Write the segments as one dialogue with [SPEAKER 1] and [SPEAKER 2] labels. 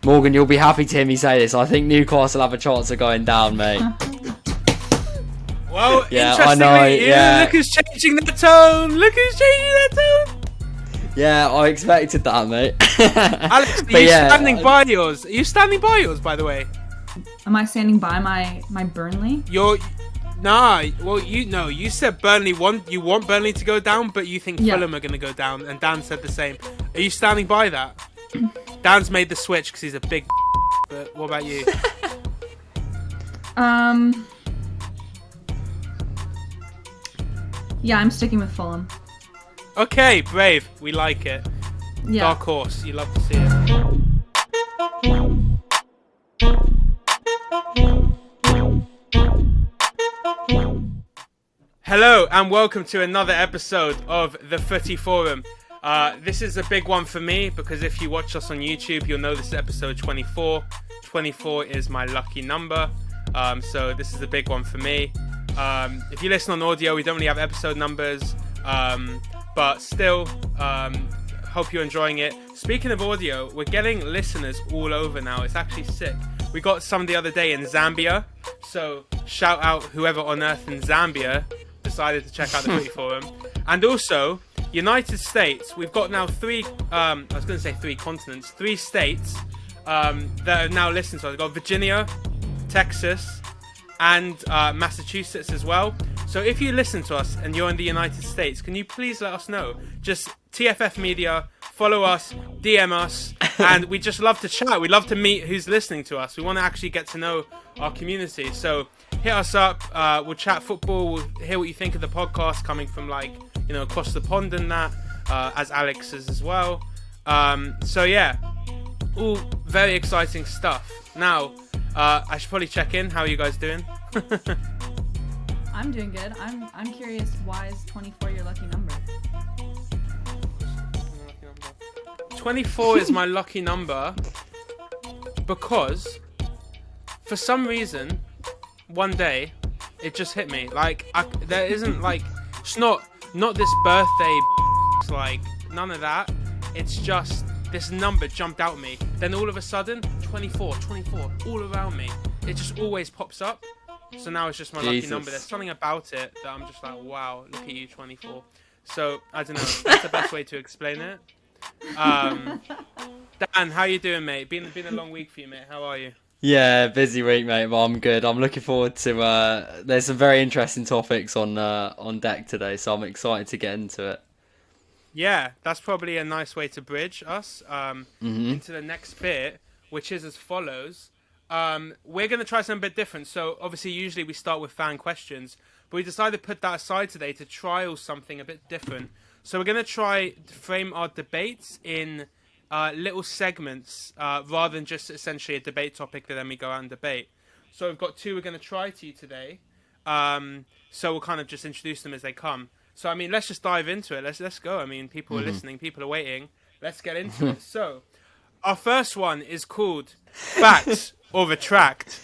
[SPEAKER 1] Morgan, you'll be happy to hear me say this. I think Newcastle have a chance of going down, mate.
[SPEAKER 2] Well,
[SPEAKER 1] Yeah,
[SPEAKER 2] interestingly,
[SPEAKER 1] I know, yeah.
[SPEAKER 2] look who's changing that tone. Look who's changing that tone.
[SPEAKER 1] Yeah, I expected that, mate.
[SPEAKER 2] Alex, are you standing by yours? Are you standing by yours, by the way?
[SPEAKER 3] Am I standing by my Burnley?
[SPEAKER 2] You said Burnley you want Burnley to go down, but you think Fulham are going to go down, and Dan said the same. Are you standing by that? Dan's made the switch because he's a big but what about you?
[SPEAKER 3] Yeah, I'm sticking with Fulham.
[SPEAKER 2] Okay, brave. We like it.
[SPEAKER 3] Yeah.
[SPEAKER 2] Dark horse. You love to see it. Hello and welcome to another episode of the Footy Forum. This is a big one for me because if you watch us on YouTube, you'll know this is episode 24. 24 is my lucky number, so this is a big one for me. If you listen on audio, we don't really have episode numbers, but still, hope you're enjoying it. Speaking of audio, we're getting listeners all over now. It's actually sick. We got some the other day in Zambia, so shout out whoever on earth in Zambia decided to check out the Footy Forum. And also, United States, we've got now three states that have now listened to us. We've got Virginia, Texas, and Massachusetts as well. So if you listen to us and you're in the United States, can you please let us know? Just TFF Media, follow us, DM us, and we just love to chat. We love to meet who's listening to us. We want to actually get to know our community. So hit us up. We'll chat football. We'll hear what you think of the podcast coming from across the pond and that, as Alex is as well. So yeah, all very exciting stuff. Now, I should probably check in. How are you guys doing?
[SPEAKER 3] I'm doing good. I'm curious, why is 24 your lucky number?
[SPEAKER 2] 24 is my lucky number because for some reason one day it just hit me. There isn't it's not this birthday, none of that. It's just this number jumped out at me. Then all of a sudden, 24, all around me. It just always pops up. So now it's just my lucky number. There's something about it that I'm just like, wow, look at you, 24. So, I don't know. That's the best way to explain it. Dan, how you doing, mate? Been a long week for you, mate. How are you?
[SPEAKER 1] Yeah, busy week, mate, but I'm good. I'm looking forward to... there's some very interesting topics on deck today, so I'm excited to get into it.
[SPEAKER 2] Yeah, that's probably a nice way to bridge us into the next bit, which is as follows. We're going to try something a bit different. So, obviously, usually we start with fan questions, but we decided to put that aside today to trial something a bit different. So, we're going to try to frame our debates in little segments rather than just essentially a debate topic that then we go out and debate. So, we've got two we're going to try to you today. So, we'll kind of just introduce them as they come. So, I mean, let's just dive into it. Let's go. I mean, people are listening. People are waiting. Let's get into it. So, our first one is called Facts or Retract.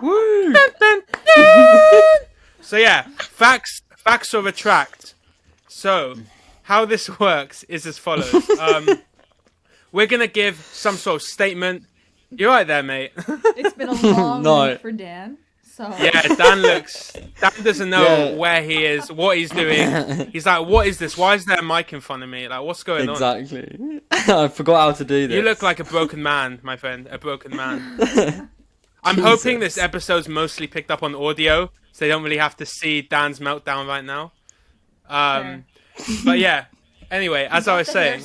[SPEAKER 2] Woo! Dun, dun, dun! So, yeah, facts or Retract. So, how this works is as follows. We're going to give some sort of statement. You're right there, mate.
[SPEAKER 3] It's been a long week for Dan. So. Yeah,
[SPEAKER 2] Dan doesn't know where he is, what he's doing. He's like, what is this? Why is there a mic in front of me? Like, what's going on?
[SPEAKER 1] Exactly. I forgot how to do this.
[SPEAKER 2] You look like a broken man, my friend. A broken man. I'm hoping this episode's mostly picked up on audio, so they don't really have to see Dan's meltdown right now. But yeah, anyway, as I was saying...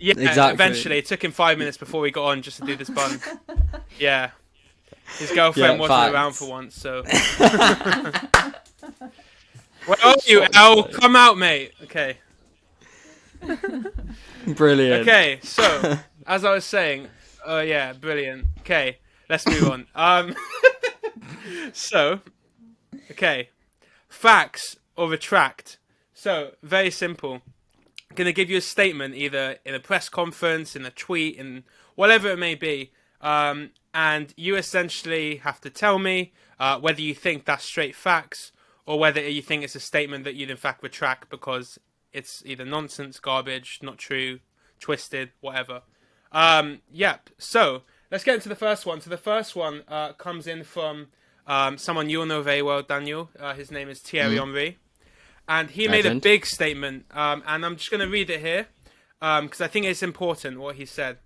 [SPEAKER 2] exactly. Eventually. It took him 5 minutes before we got on just to do this bun. Yeah. His girlfriend wasn't around for once, so... Where are you, Elle? Come out, mate. Okay.
[SPEAKER 1] Brilliant.
[SPEAKER 2] Okay, so, as I was saying... Oh, yeah, brilliant. Okay, let's move on. So, okay. Facts or Retract. So, very simple. I'm going to give you a statement, either in a press conference, in a tweet, in whatever it may be. And you essentially have to tell me whether you think that's straight facts or whether you think it's a statement that you'd in fact retract because it's either nonsense, garbage, not true, twisted, whatever. Yep. So let's get into the first one. So the first one comes in from someone you'll know very well, Daniel. His name is Thierry Henry. And he made a big statement, and I'm just going to read it here, because I think it's important what he said.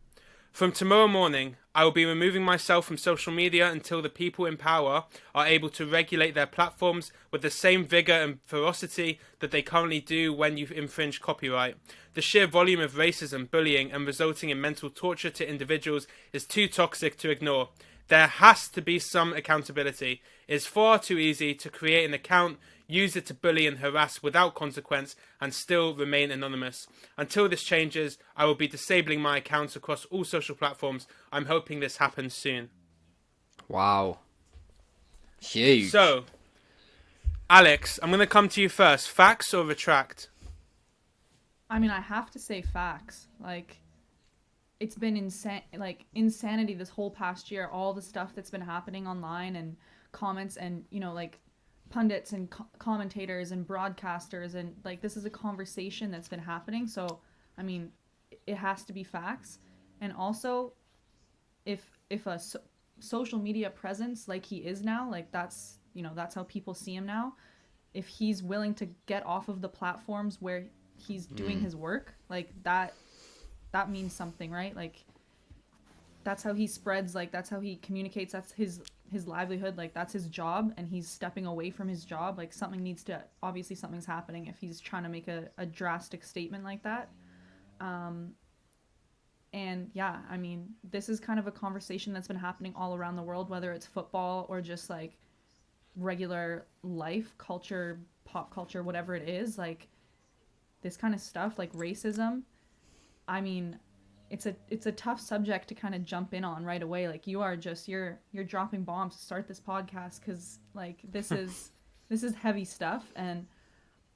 [SPEAKER 2] From tomorrow morning, I will be removing myself from social media until the people in power are able to regulate their platforms with the same vigor and ferocity that they currently do when you infringe copyright. The sheer volume of racism, bullying, and resulting in mental torture to individuals is too toxic to ignore. There has to be some accountability. It is far too easy to create an account, use it to bully and harass without consequence, and still remain anonymous. Until this changes, I will be disabling my accounts across all social platforms. I'm hoping this happens soon.
[SPEAKER 1] Wow. Huge.
[SPEAKER 2] So, Alex, I'm going to come to you first. Facts or retract?
[SPEAKER 3] I mean, I have to say facts. Like, it's been insanity this whole past year. All the stuff that's been happening online and comments and, pundits and commentators and broadcasters, and this is a conversation that's been happening. So I mean, it has to be facts. And also, if a social media presence like he is now, that's how people see him now, if he's willing to get off of the platforms where he's doing his work, that means something, right? That's how he spreads, that's how he communicates, that's his livelihood, that's his job, and he's stepping away from his job. Obviously something's happening if he's trying to make a drastic statement like that. And yeah, I mean, this is kind of a conversation that's been happening all around the world, whether it's football or just regular life, culture, pop culture, whatever it is, this kind of stuff, racism. I mean, it's a tough subject to kind of jump in on right away. You're dropping bombs to start this podcast, because this is heavy stuff. And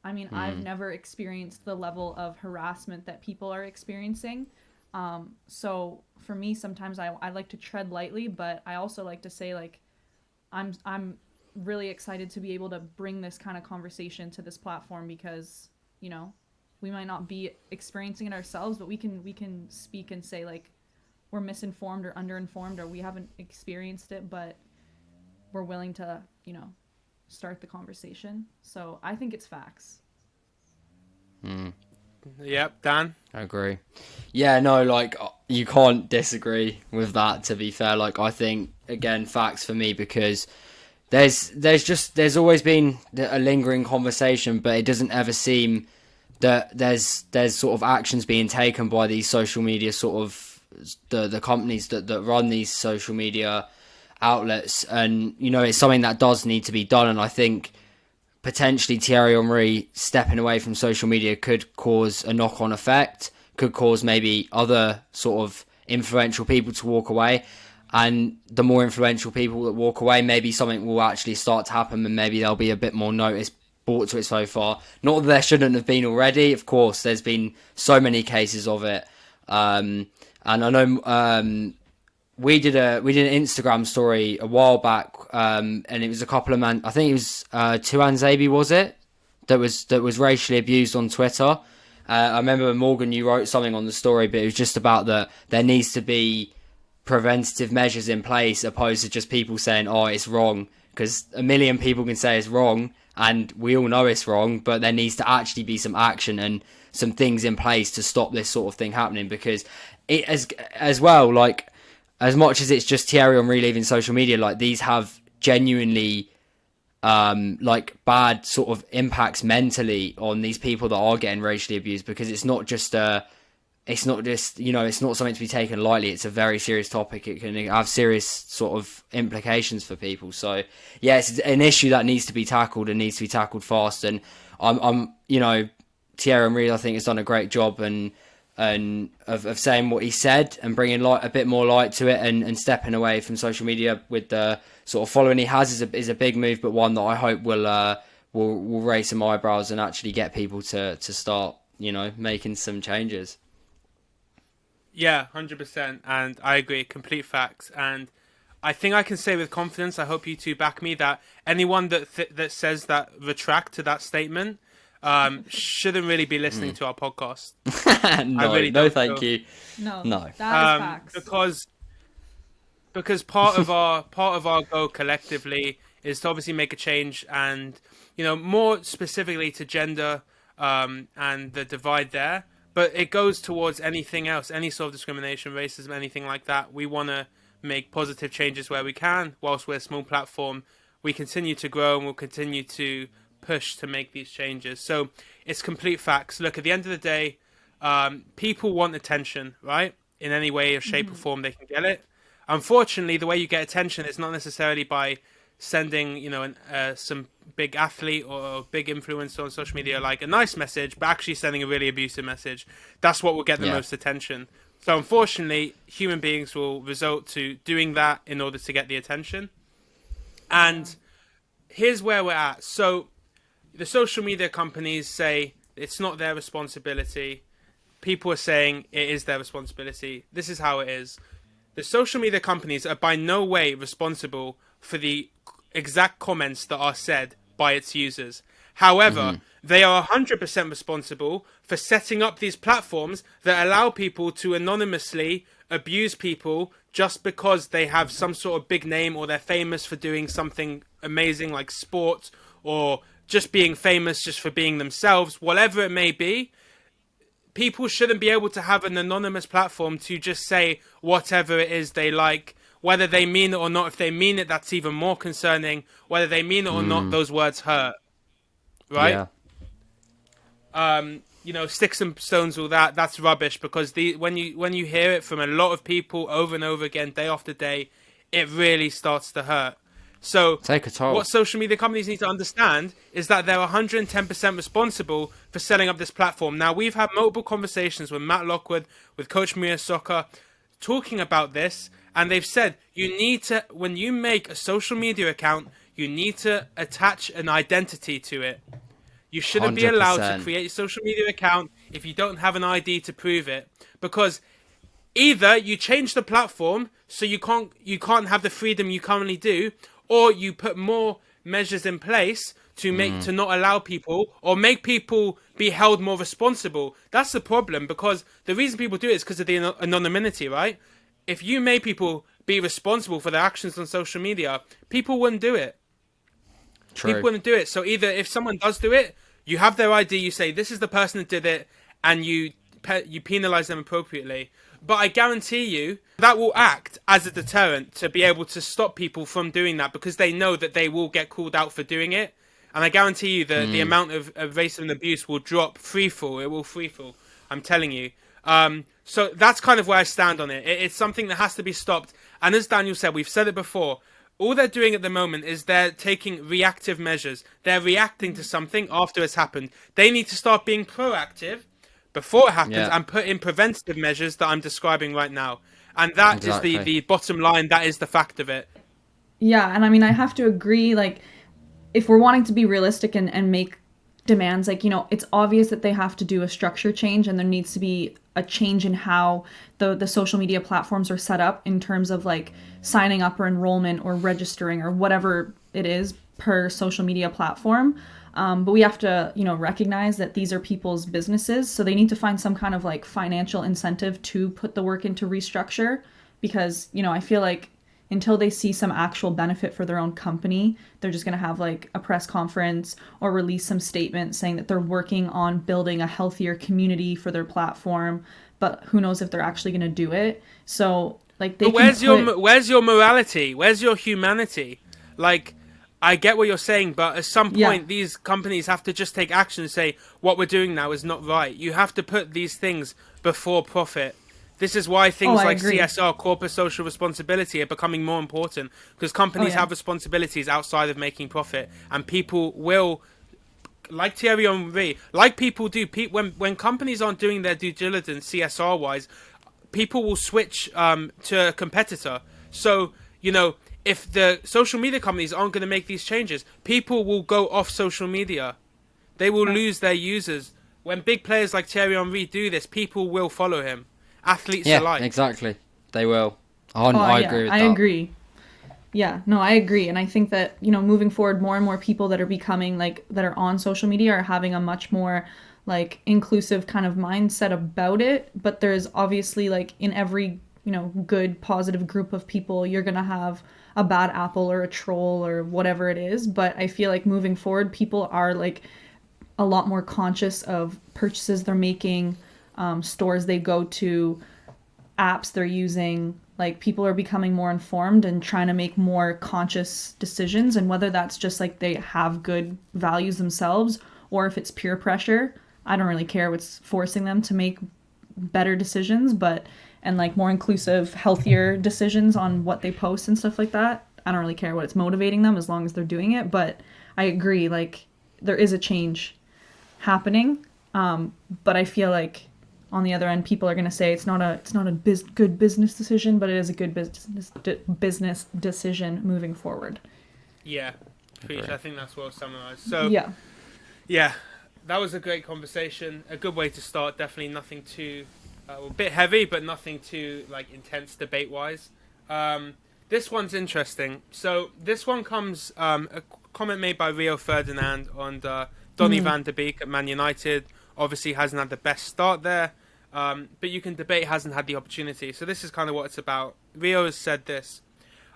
[SPEAKER 3] I mean, I've never experienced the level of harassment that people are experiencing. So for me, sometimes I like to tread lightly, but I also like to say I'm really excited to be able to bring this kind of conversation to this platform, because we might not be experiencing it ourselves, but we can speak and say we're misinformed or underinformed, or we haven't experienced it, but we're willing to start the conversation. So I think it's facts.
[SPEAKER 2] Yep, Dan?
[SPEAKER 1] I agree. Yeah, no, you can't disagree with that, to be fair. I think, again, facts for me, because there's always been a lingering conversation, but it doesn't ever seem that there's sort of actions being taken by these social media sort of the companies that run these social media outlets. And it's something that does need to be done. And I think potentially Thierry Henry stepping away from social media could cause a knock-on effect, could cause maybe other sort of influential people to walk away. And the more influential people that walk away, maybe something will actually start to happen, and maybe there'll be a bit more notice brought to it so far. Not that there shouldn't have been already. Of course, there's been so many cases of it. And I know we did an Instagram story a while back, and it was a couple of I think it was Tuan Zabi, was it? That was racially abused on Twitter. I remember, Morgan, you wrote something on the story, but it was just about that there needs to be preventative measures in place, opposed to just people saying, oh, it's wrong, because a million people can say it's wrong, and we all know it's wrong, but there needs to actually be some action and some things in place to stop this sort of thing happening. Because it as well, as much as it's just Thierry Henry leaving social media, these have genuinely bad sort of impacts mentally on these people that are getting racially abused, because it's not just it's not something to be taken lightly. It's a very serious topic. It can have serious sort of implications for people. So yeah, it's an issue that needs to be tackled, and needs to be tackled fast. And I'm Thierry Henry, I think, has done a great job and of saying what he said and bringing a bit more light to it, and stepping away from social media with the sort of following he has is a big move, but one that I hope will raise some eyebrows and actually get people to start making some changes.
[SPEAKER 2] Yeah, 100%, and I agree, complete facts. And I think I can say with confidence, I hope you two back me, that anyone that says that retract to that statement, shouldn't really be listening to our podcast.
[SPEAKER 1] No,
[SPEAKER 2] really
[SPEAKER 1] no,
[SPEAKER 2] don't
[SPEAKER 1] thank
[SPEAKER 2] feel-
[SPEAKER 1] you.
[SPEAKER 3] No,
[SPEAKER 1] No.
[SPEAKER 3] that is facts.
[SPEAKER 2] Because part of our goal collectively is to obviously make a change, and more specifically to gender and the divide there. But it goes towards anything else, any sort of discrimination, racism, anything like that. We want to make positive changes where we can. Whilst we're a small platform, we continue to grow and we'll continue to push to make these changes. So it's complete facts. Look, at the end of the day, people want attention, right? In any way or shape or form they can get it. Unfortunately, the way you get attention is not necessarily by sending, some big athlete or big influencer on social media like a nice message, but actually sending a really abusive message. That's what will get the most attention. So unfortunately, human beings will resort to doing that in order to get the attention. And here's where we're at. So the social media companies say it's not their responsibility. People are saying it is their responsibility. This is how it is. The social media companies are by no way responsible for the exact comments that are said by its users. However, they are 100% responsible for setting up these platforms that allow people to anonymously abuse people just because they have some sort of big name or they're famous for doing something amazing like sport, or just being famous just for being themselves, whatever it may be. People shouldn't be able to have an anonymous platform to just say whatever it is they like, whether they mean it or not. If they mean it, that's even more concerning. Whether they mean it or not, those words hurt. Right?
[SPEAKER 1] Yeah.
[SPEAKER 2] Sticks and stones, all that's rubbish, because when you hear it from a lot of people over and over again, day after day, it really starts to hurt. So
[SPEAKER 1] Take a toll.
[SPEAKER 2] What social media companies need to understand is that they're 110% responsible for setting up this platform. Now, we've had multiple conversations with Matt Lockwood, with Coach Mourinho Soccer, talking about this, and they've said you need to, when you make a social media account, you need to attach an identity to it. You shouldn't be allowed to
[SPEAKER 1] 100%.
[SPEAKER 2] create a social media account if you don't have an ID to prove it, because either you change the platform so you can't have the freedom you currently do, or you put more measures in place to not allow people, or make people be held more responsible. That's the problem, because the reason people do it is because of the anonymity, right? If you made people be responsible for their actions on social media, people wouldn't do it.
[SPEAKER 1] True.
[SPEAKER 2] People wouldn't do it. So either if someone does do it, you have their ID, you say this is the person that did it, and you penalize them appropriately. But I guarantee you that will act as a deterrent to be able to stop people from doing that, because they know that they will get called out for doing it. And I guarantee you that the amount of racism and abuse will drop freefall. It will freefall. I'm telling you. So that's kind of where I stand on it. It's something that has to be stopped. And as Daniel said, we've said it before, all they're doing at the moment is they're taking reactive measures. They're reacting to something after it's happened. They need to start being proactive before it happens and put in preventative measures that I'm describing right now. And that is the bottom line. That is the fact of it.
[SPEAKER 3] Yeah, and I mean, I have to agree, like, if we're wanting to be realistic and make demands, like, it's obvious that they have to do a structure change, and there needs to be a change in how the social media platforms are set up in terms of, like, signing up or enrollment or registering or whatever it is per social media platform. But we have to, recognize that these are people's businesses. So they need to find some kind of like financial incentive to put the work into restructure, because, I feel like until they see some actual benefit for their own company, they're just going to have like a press conference or release some statement saying that they're working on building a healthier community for their platform. But who knows if they're actually going to do it. So like,
[SPEAKER 2] where's your morality? Where's your humanity? Like, I get what you're saying, but at some point, these companies have to just take action and say, what we're doing now is not right. You have to put these things before profit. This is why things like CSR, corporate social responsibility, are becoming more important, because companies have responsibilities outside of making profit, and people will, like Thierry Henry, like people do, when companies aren't doing their due diligence CSR-wise, people will switch to a competitor. So, if the social media companies aren't going to make these changes, people will go off social media. They will lose their users. When big players like Thierry Henry do this, people will follow him. Athletes alike.
[SPEAKER 1] Yeah, exactly. They will. I agree with that.
[SPEAKER 3] I agree. Yeah, no, I agree. And I think that, moving forward, more and more people that are becoming like, that are on social media are having a much more like inclusive kind of mindset about it. But there's obviously like in every, good, positive group of people, you're going to have a bad apple or a troll or whatever it is. But I feel like moving forward, people are like a lot more conscious of purchases they're making, stores they go to, apps they're using. Like people are becoming more informed and trying to make more conscious decisions, and whether that's just like they have good values themselves or if it's peer pressure, I don't really care what's forcing them to make better decisions, but and like more inclusive, healthier decisions on what they post and stuff like that. I don't really care what it's motivating them as long as they're doing it. But I agree, like there is a change happening, but I feel like on the other end, people are going to say it's not a good business decision, but it is a good business decision moving forward.
[SPEAKER 2] Yeah, Preach. I think that's well summarized. So yeah, that was a great conversation. A good way to start. Definitely nothing too, a bit heavy, but nothing too like intense debate wise. This one's interesting. So this one comes a comment made by Rio Ferdinand on Donny Van De Beek at Man United. Obviously hasn't had the best start there, but you can debate hasn't had the opportunity. So this is kind of what it's about. Rio has said this: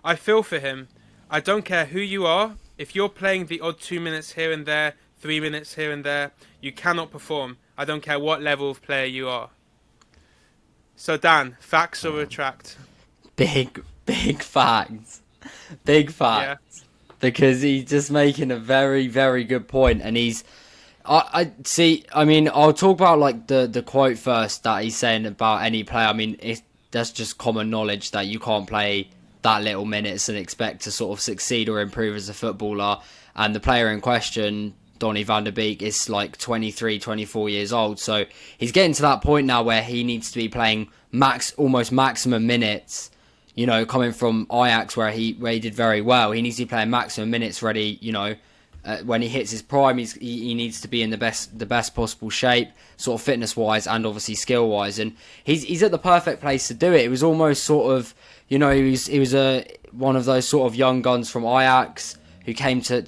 [SPEAKER 2] I feel for him. I don't care who you are. If you're playing the odd 2 minutes here and there, 3 minutes here and there, you cannot perform. I don't care what level of player you are. So Dan, facts or retract?
[SPEAKER 1] Big facts. Big facts. Yeah. Because he's just making a very, very good point, and he's... I see. I mean, I'll talk about like the quote first that he's saying about any player. I mean, that's just common knowledge that you can't play that little minutes and expect to sort of succeed or improve as a footballer. And the player in question, Donny Van De Beek, is like 23, 24 years old. So he's getting to that point now where he needs to be playing almost maximum minutes. You know, coming from Ajax where he did very well, he needs to be playing maximum minutes ready. You know. When he hits his prime, he needs to be in the best possible shape, sort of fitness wise and obviously skill wise, and he's at the perfect place to do it. It was almost sort of, you know, he was one of those sort of young guns from Ajax who came to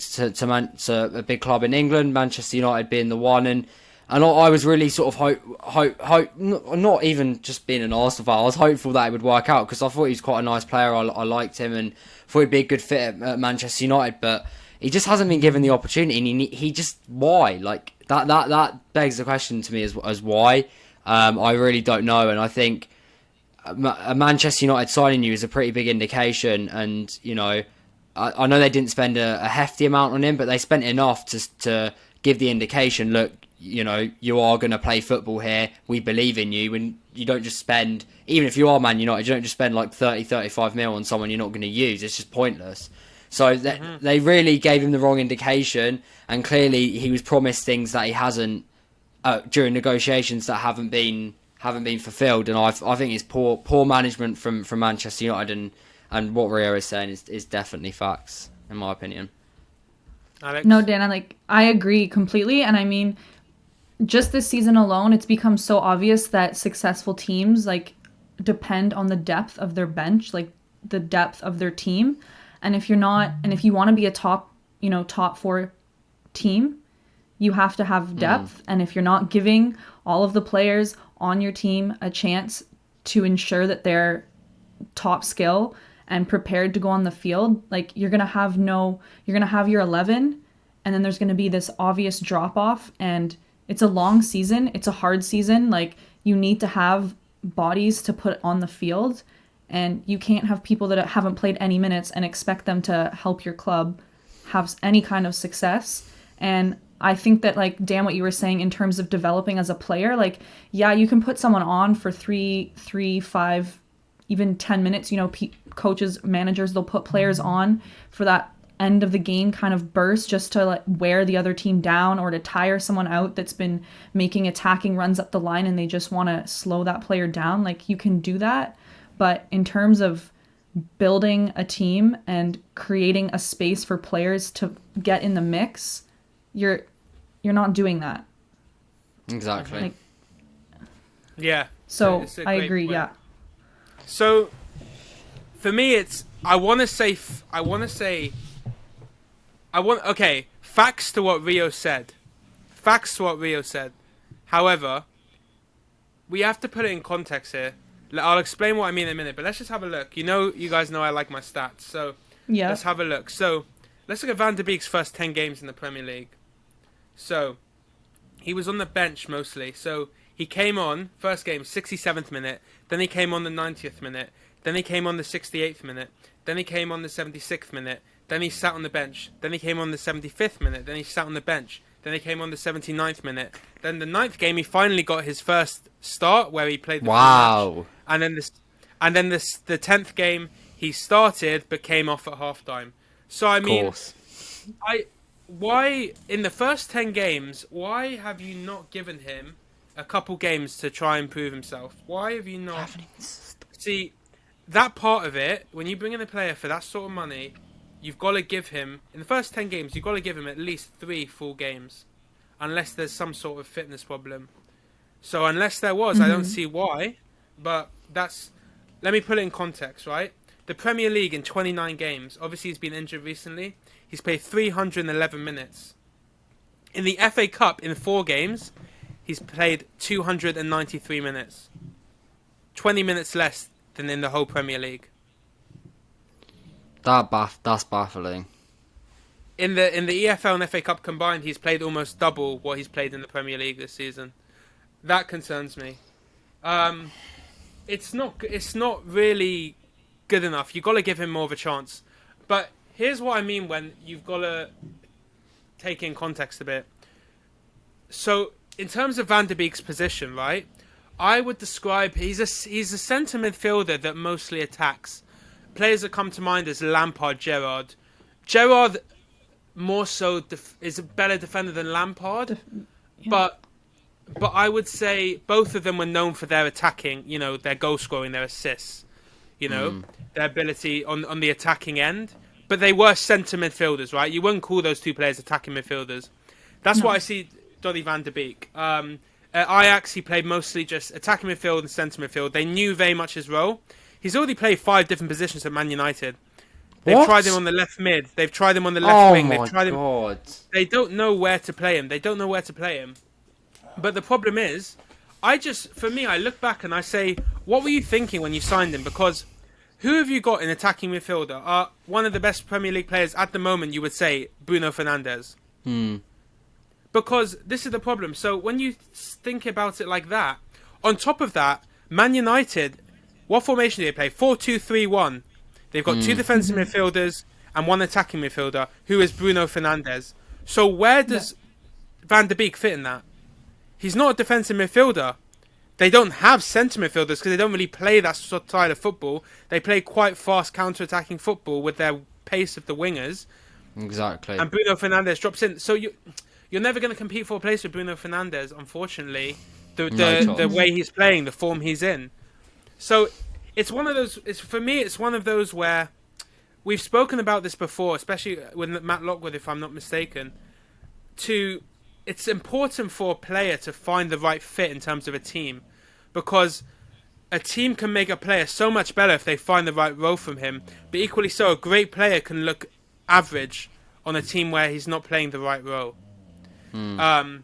[SPEAKER 1] a big club in England, Manchester United being the one, and I was really sort of hope not even just being an Arsenal fan, I was hopeful that it would work out because I thought he was quite a nice player. I liked him and thought he'd be a good fit at Manchester United, but he just hasn't been given the opportunity, and he just why like that begs the question to me as why. I really don't know, and I think a Manchester United signing you is a pretty big indication. And you know, I know they didn't spend a hefty amount on him, but they spent enough to give the indication. Look, you know, you are going to play football here. We believe in you, and you don't just spend, even if you are Man United, you don't just spend like 30-35 mil on someone you're not going to use. It's just pointless. So they really gave him the wrong indication, and clearly he was promised things that he hasn't during negotiations that haven't been fulfilled. And I think it's poor management from Manchester United, and what Rio is saying is definitely facts in my opinion.
[SPEAKER 2] Alex?
[SPEAKER 3] No, Dan, I agree completely, and I mean, just this season alone, it's become so obvious that successful teams like depend on the depth of their bench, like the depth of their team. And if you want to be a top 4 team, you have to have depth. And if you're not giving all of the players on your team a chance to ensure that they're top skill and prepared to go on the field, like you're going to have your 11, and then there's going to be this obvious drop off. And it's a long season. It's a hard season. Like you need to have bodies to put on the field. And you can't have people that haven't played any minutes and expect them to help your club have any kind of success. And I think that, like, Dan, what you were saying in terms of developing as a player, like, yeah, you can put someone on for 3, 5, even 10 minutes. You know, coaches, managers, they'll put players on for that end of the game kind of burst just to like wear the other team down or to tire someone out that's been making attacking runs up the line and they just want to slow that player down. Like, you can do that. But in terms of building a team and creating a space for players to get in the mix, you're not doing that.
[SPEAKER 1] Exactly.
[SPEAKER 2] Yeah.
[SPEAKER 3] So I agree. Point. Yeah.
[SPEAKER 2] So for me, Okay, facts to what Rio said. Facts to what Rio said. However, we have to put it in context here. I'll explain what I mean in a minute, but let's just have a look. You guys know I like my stats, so
[SPEAKER 3] Yeah.
[SPEAKER 2] let's have a look. So, let's look at Van de Beek's first 10 games in the Premier League. So, he was on the bench mostly. So, he came on, first game, 67th minute. Then he came on the 90th minute. Then he came on the 68th minute. Then he came on the 76th minute. Then he sat on the bench. Then he came on the 75th minute. Then he sat on the bench. Then he came on the 79th minute. Then the 9th game, he finally got his first start where he played the full match. And then the 10th game, he started but came off at halftime. So I mean, why in the first 10 games, why have you not given him a couple games to try and prove himself? Why have you not? See, that part of it, when you bring in a player for that sort of money, you've got to give him, in the first 10 games, you've got to give him at least 3 full games. Unless there's some sort of fitness problem. So unless there was, I don't see why. But let me put it in context, right? The Premier League in 29 games, obviously he's been injured recently. He's played 311 minutes. In the FA Cup, in 4 games, he's played 293 minutes. 20 minutes less than in the whole Premier League.
[SPEAKER 1] That's baffling.
[SPEAKER 2] In the EFL and FA Cup combined, he's played almost double what he's played in the Premier League this season. That concerns me. It's not really good enough. You've got to give him more of a chance. But here's what I mean when you've got to take in context a bit. So in terms of Van de Beek's position, right? I would describe he's a centre midfielder that mostly attacks. Players that come to mind is Lampard, Gerrard. Gerrard more so is a better defender than Lampard, but I would say both of them were known for their attacking, their goal scoring, their assists, their ability on the attacking end. But they were centre midfielders, right? You wouldn't call those two players attacking midfielders. That's what I see Donny Van De Beek. At Ajax, he played mostly just attacking midfield and centre midfield. They knew very much his role. He's already played 5 different positions at Man United. They've tried him on the left mid. They've tried him on the left wing. They've tried him. They don't know where to play him. But the problem is, I look back and I say, what were you thinking when you signed him? Because who have you got in attacking midfielder? One of the best Premier League players at the moment, you would say, Bruno Fernandes. Because this is the problem. So when you think about it like that, on top of that, Man United, what formation do they play? 4-2-3-1. They've got 2 defensive midfielders and 1 attacking midfielder, who is Bruno Fernandes. So where does Van de Beek fit in that? He's not a defensive midfielder. They don't have centre midfielders because they don't really play that sort of style of football. They play quite fast counter-attacking football with their pace of the wingers.
[SPEAKER 1] Exactly.
[SPEAKER 2] And Bruno Fernandes drops in. So you're never going to compete for a place with Bruno Fernandes, unfortunately. The way he's playing, the form he's in. So it's one of those. For me, it's one of those where we've spoken about this before, especially with Matt Lockwood, if I'm not mistaken. It's important for a player to find the right fit in terms of a team, because a team can make a player so much better if they find the right role from him. But equally so, a great player can look average on a team where he's not playing the right role. And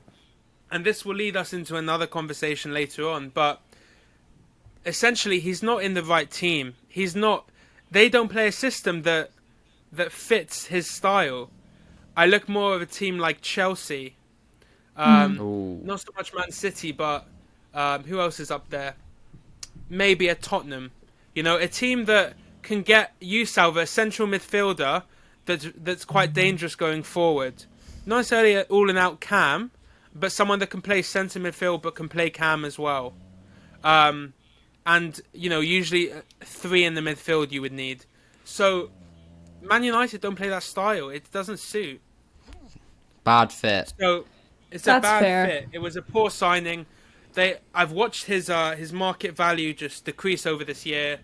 [SPEAKER 2] this will lead us into another conversation later on, but essentially he's not in the right team. They don't play a system that fits his style. I look more of a team like Chelsea. Not so much Man City, but who else is up there? Maybe a Tottenham. A team that can get use out of a central midfielder that's quite dangerous going forward. Not necessarily an all-and-out cam, but someone that can play centre midfield but can play cam as well. And, usually 3 in the midfield you would need. So, Man United don't play that style. It doesn't suit.
[SPEAKER 1] Bad fit.
[SPEAKER 2] So, it's
[SPEAKER 3] That's
[SPEAKER 2] a bad
[SPEAKER 3] fair.
[SPEAKER 2] fit. It was a poor signing. I've watched his market value just decrease over this year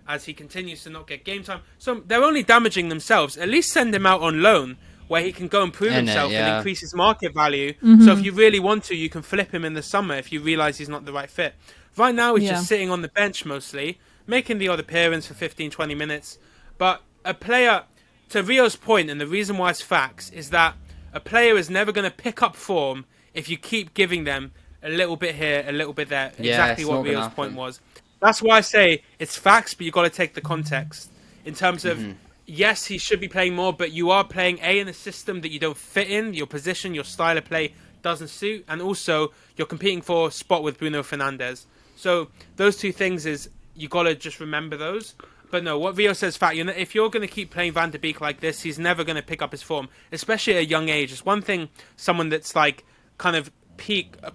[SPEAKER 2] as he continues to not get game time. So, they're only damaging themselves. At least send him out on loan, where he can go and prove himself and increase his market value. So if you really want to, you can flip him in the summer if you realise he's not the right fit. Right now, he's just sitting on the bench mostly, making the odd appearance for 15, 20 minutes. But a player, to Rio's point, and the reason why it's facts, is that a player is never going to pick up form if you keep giving them a little bit here, a little bit there.
[SPEAKER 1] Yeah,
[SPEAKER 2] Exactly
[SPEAKER 1] it's
[SPEAKER 2] what
[SPEAKER 1] not gonna
[SPEAKER 2] Rio's point
[SPEAKER 1] happen.
[SPEAKER 2] was. That's why I say it's facts, but you've got to take the context. In terms of, yes, he should be playing more, but you are playing, A, in a system that you don't fit in, your position, your style of play doesn't suit, and also you're competing for a spot with Bruno Fernandes. So those two things is, you got to just remember those. But no, what Rio says, fact. If you're going to keep playing Van de Beek like this, he's never going to pick up his form, especially at a young age. It's one thing, someone that's like kind of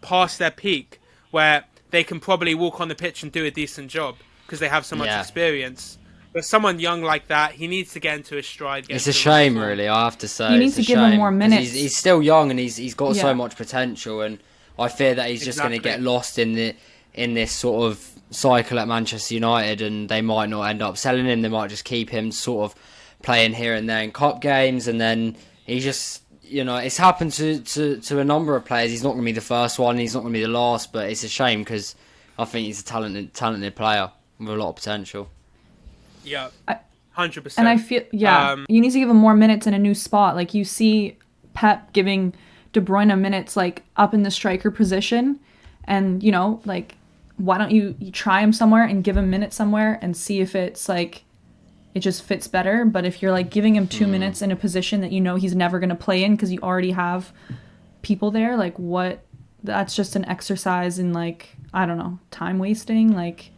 [SPEAKER 2] past their peak, where they can probably walk on the pitch and do a decent job because they have so much experience. But someone young like that, he needs to get into his stride.
[SPEAKER 1] It's a shame, really, I have to say.
[SPEAKER 3] You need to give him more minutes.
[SPEAKER 1] He's still young and he's got so much potential, and I fear that he's just going to get lost in this sort of cycle at Manchester United, and they might not end up selling him. They might just keep him sort of playing here and there in cup games, and then he just, it's happened to a number of players. He's not going to be the first one, he's not going to be the last, but it's a shame because I think he's a talented player with a lot of potential.
[SPEAKER 2] Yeah, 100%.
[SPEAKER 3] And I feel, you need to give him more minutes in a new spot. Like, you see Pep giving De Bruyne minutes, like, up in the striker position, and, like, why don't you try him somewhere and give him minutes somewhere and see if it's, like, it just fits better. But if you're, like, giving him 2 minutes in a position that he's never going to play in because you already have people there, like, that's just an exercise in, like, I don't know, time wasting. Like,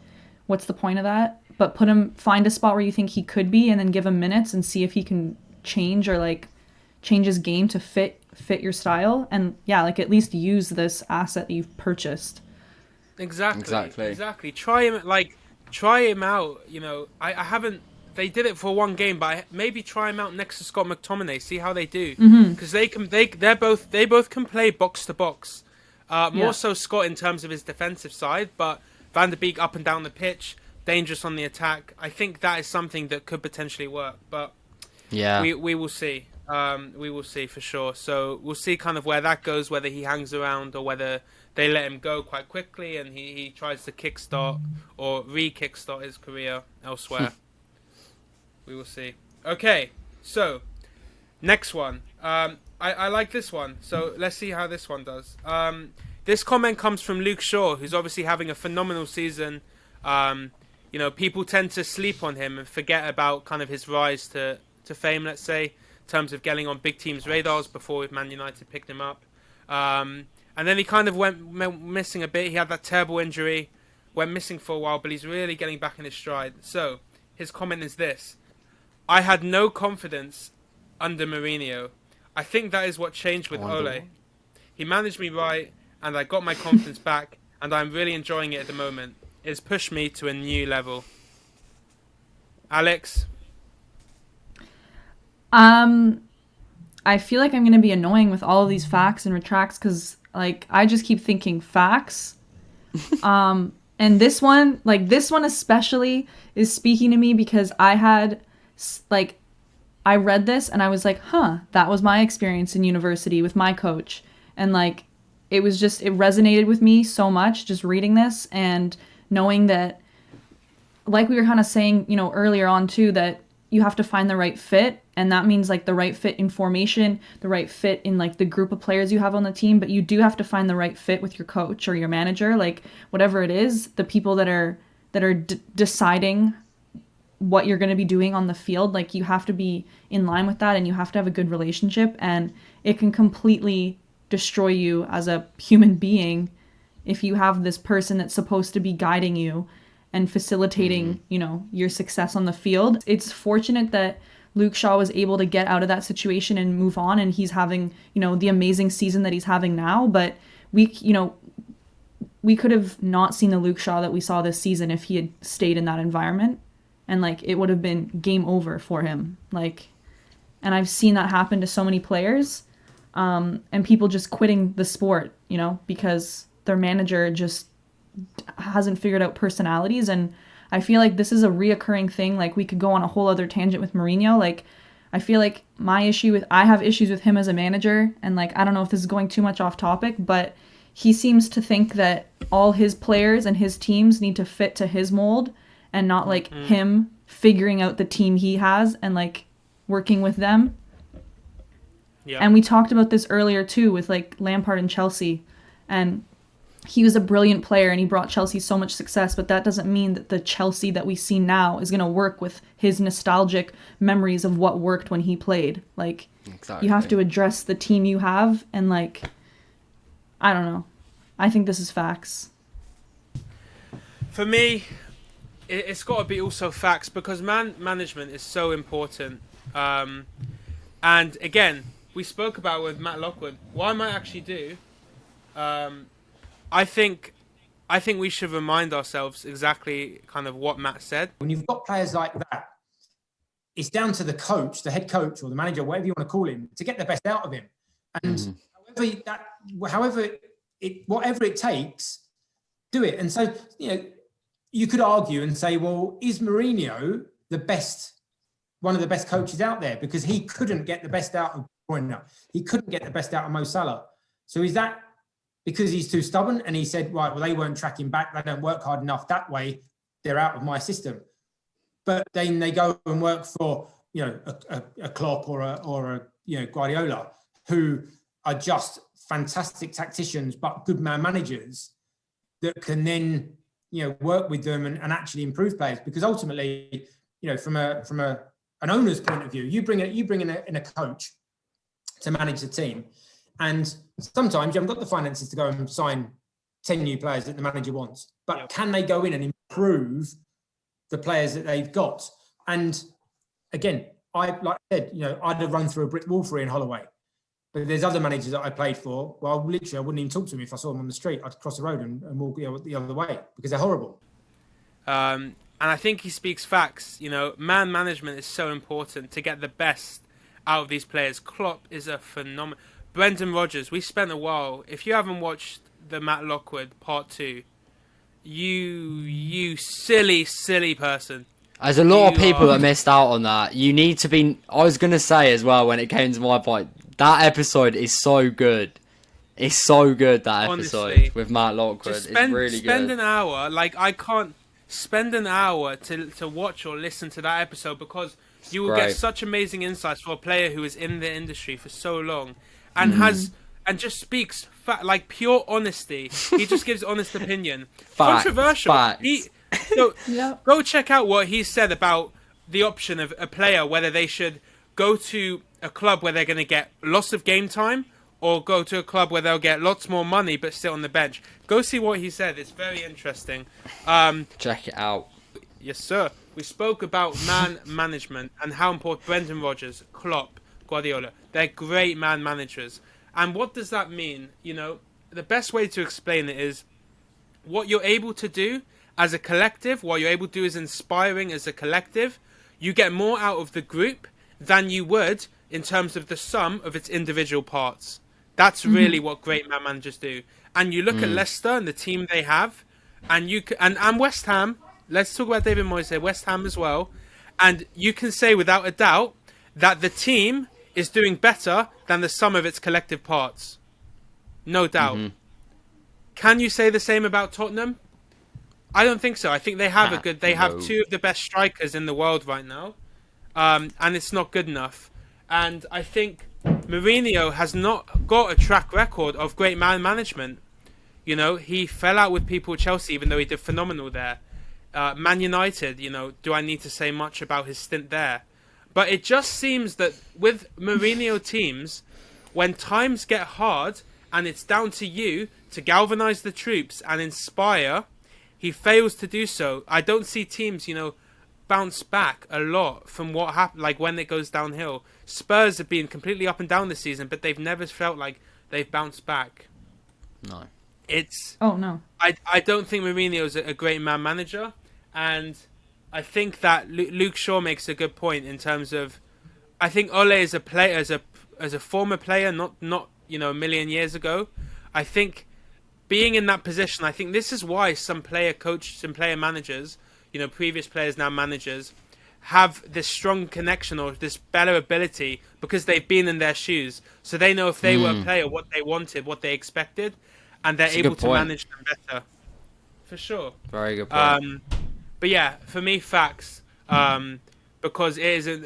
[SPEAKER 3] what's the point of that? But find a spot where you think he could be, and then give him minutes and see if he can change or, like, change his game to fit your style. And like, at least use this asset that you've purchased.
[SPEAKER 2] Exactly. Try him out. I haven't. They did it for one game, but maybe try him out next to Scott McTominay. See how they do, because they both can play box to box. More so Scott in terms of his defensive side, but Van de Beek up and down the pitch, dangerous on the attack. I think that is something that could potentially work, but we will see. We will see for sure. So we'll see kind of where that goes, whether he hangs around or whether they let him go quite quickly and he tries to kickstart or re-kickstart his career elsewhere. We will see. Okay, so next one. I like this one, so let's see how this one does. This comment comes from Luke Shaw, who's obviously having a phenomenal season. People tend to sleep on him and forget about kind of his rise to fame, let's say, in terms of getting on big teams' radars before Man United picked him up. And then he kind of went missing a bit. He had that terrible injury, went missing for a while, but he's really getting back in his stride. So his comment is this: I had no confidence under Mourinho. I think that is what changed with Ole. He managed me right, and I got my confidence back, and I'm really enjoying it at the moment. It's pushed me to a new level. Alex?
[SPEAKER 3] I feel like I'm going to be annoying with all of these facts and retracts because, like, I just keep thinking facts. And this one especially is speaking to me because I had, like, I read this and I was like, that was my experience in university with my coach. And, like, it resonated with me so much just reading this and knowing that, like we were kind of saying, earlier on too, that you have to find the right fit. And that means, like, the right fit in formation, the right fit in, like, the group of players you have on the team. But you do have to find the right fit with your coach or your manager, like, whatever it is, the people that are deciding what you're going to be doing on the field. Like, you have to be in line with that, and you have to have a good relationship. And it can completely destroy you as a human being if you have this person that's supposed to be guiding you and facilitating, your success on the field. It's fortunate that Luke Shaw was able to get out of that situation and move on, and he's having, the amazing season that he's having now. But we could have not seen the Luke Shaw that we saw this season if he had stayed in that environment, and, like, it would have been game over for him. Like, and I've seen that happen to so many players, and people just quitting the sport, because their manager just hasn't figured out personalities. And I feel like this is a reoccurring thing. Like, we could go on a whole other tangent with Mourinho. Like, I feel like I have issues with him as a manager, and, like, I don't know if this is going too much off topic, but he seems to think that all his players and his teams need to fit to his mold and not, like, him figuring out the team he has and like working with them.
[SPEAKER 2] Yeah.
[SPEAKER 3] And we talked about this earlier too with like Lampard and Chelsea, and he was a brilliant player and he brought Chelsea so much success, but that doesn't mean that the Chelsea that we see now is going to work with his nostalgic memories of what worked when he played. Like,
[SPEAKER 1] Exactly.
[SPEAKER 3] you have to address the team you have, and like, I don't know. I think this is facts.
[SPEAKER 2] For me, it's got to be also facts, because management is so important. And again, we spoke about it with Matt Lockwood. What I might actually do, I think we should remind ourselves exactly kind of what Matt said.
[SPEAKER 4] When you've got players like that, it's down to the coach, the head coach or the manager, whatever you want to call him, to get the best out of him. And whatever it takes, do it. And so, you could argue and say, well, is Mourinho one of the best coaches out there? Because he couldn't get the best out of Mourinho. He couldn't get the best out of Mo Salah. So is that because he's too stubborn and he said, right, well, they weren't tracking back, they don't work hard enough, that way they're out of my system? But then they go and work for, a Klopp or a Guardiola, who are just fantastic tacticians but good man managers that can then work with them and actually improve players. Because ultimately, from an owner's point of view, you bring in a coach to manage the team, and sometimes you haven't got the finances to go and sign 10 new players that the manager wants. But can they go in and improve the players that they've got? And again, I'd have run through a brick wall for Ian Holloway. But there's other managers that I played for. Well, literally, I wouldn't even talk to them if I saw them on the street. I'd cross the road and walk the other way because they're horrible.
[SPEAKER 2] And I think he speaks facts. Man management is so important to get the best out of these players. Klopp is a phenomenon. Brendan Rodgers, we spent a while. If you haven't watched the Matt Lockwood Part 2, you silly, silly person.
[SPEAKER 1] There's a lot of people that missed out on that. You need to be... I was going to say as well, when it came to my point, that episode is so good. It's so good, that episode.
[SPEAKER 2] Honestly,
[SPEAKER 1] with Matt Lockwood. It's really good.
[SPEAKER 2] Spend an hour. Like, I can't spend an hour to watch or listen to that episode, because you will get such amazing insights for a player who is in the industry for so long and just speaks like pure honesty. He just gives honest opinion. Controversial. Go check out what he said about the option of a player, whether they should go to a club where they're going to get lots of game time, or go to a club where they'll get lots more money but sit on the bench. Go see what he said. It's very interesting.
[SPEAKER 1] Check it out.
[SPEAKER 2] Yes, sir. We spoke about man management and how important Brendan Rodgers, Klopp, Guardiola. They're great man managers. And what does that mean? The best way to explain it is what you're able to do as a collective, what you're able to do is inspiring as a collective. You get more out of the group than you would in terms of the sum of its individual parts. That's really what great man managers do. And you look at Leicester and the team they have, and and West Ham. Let's talk about David Moyes here, West Ham as well. And you can say without a doubt that the team is doing better than the sum of its collective parts. No doubt. Can you say the same about Tottenham? I don't think so. I think they have have two of the best strikers in the world right now. And it's not good enough. And I think Mourinho has not got a track record of great man management. He fell out with people at Chelsea, even though he did phenomenal there. Man United, do I need to say much about his stint there? But it just seems that with Mourinho teams, when times get hard and it's down to you to galvanise the troops and inspire, he fails to do so. I don't see teams, bounce back a lot from what happened, like when it goes downhill. Spurs have been completely up and down this season, but they've never felt like they've bounced back.
[SPEAKER 1] No.
[SPEAKER 2] I don't think Mourinho's a great man manager, and I think that Luke Shaw makes a good point in terms of, I think Ole is a player, as a former player, not a million years ago. I think being in that position, I think this is why some player coaches and player managers, previous players now managers, have this strong connection or this better ability, because they've been in their shoes, so they know if they were a player what they wanted, what they expected, and they're able to manage them better. For sure.
[SPEAKER 1] Very good point.
[SPEAKER 2] But yeah, for me, facts. because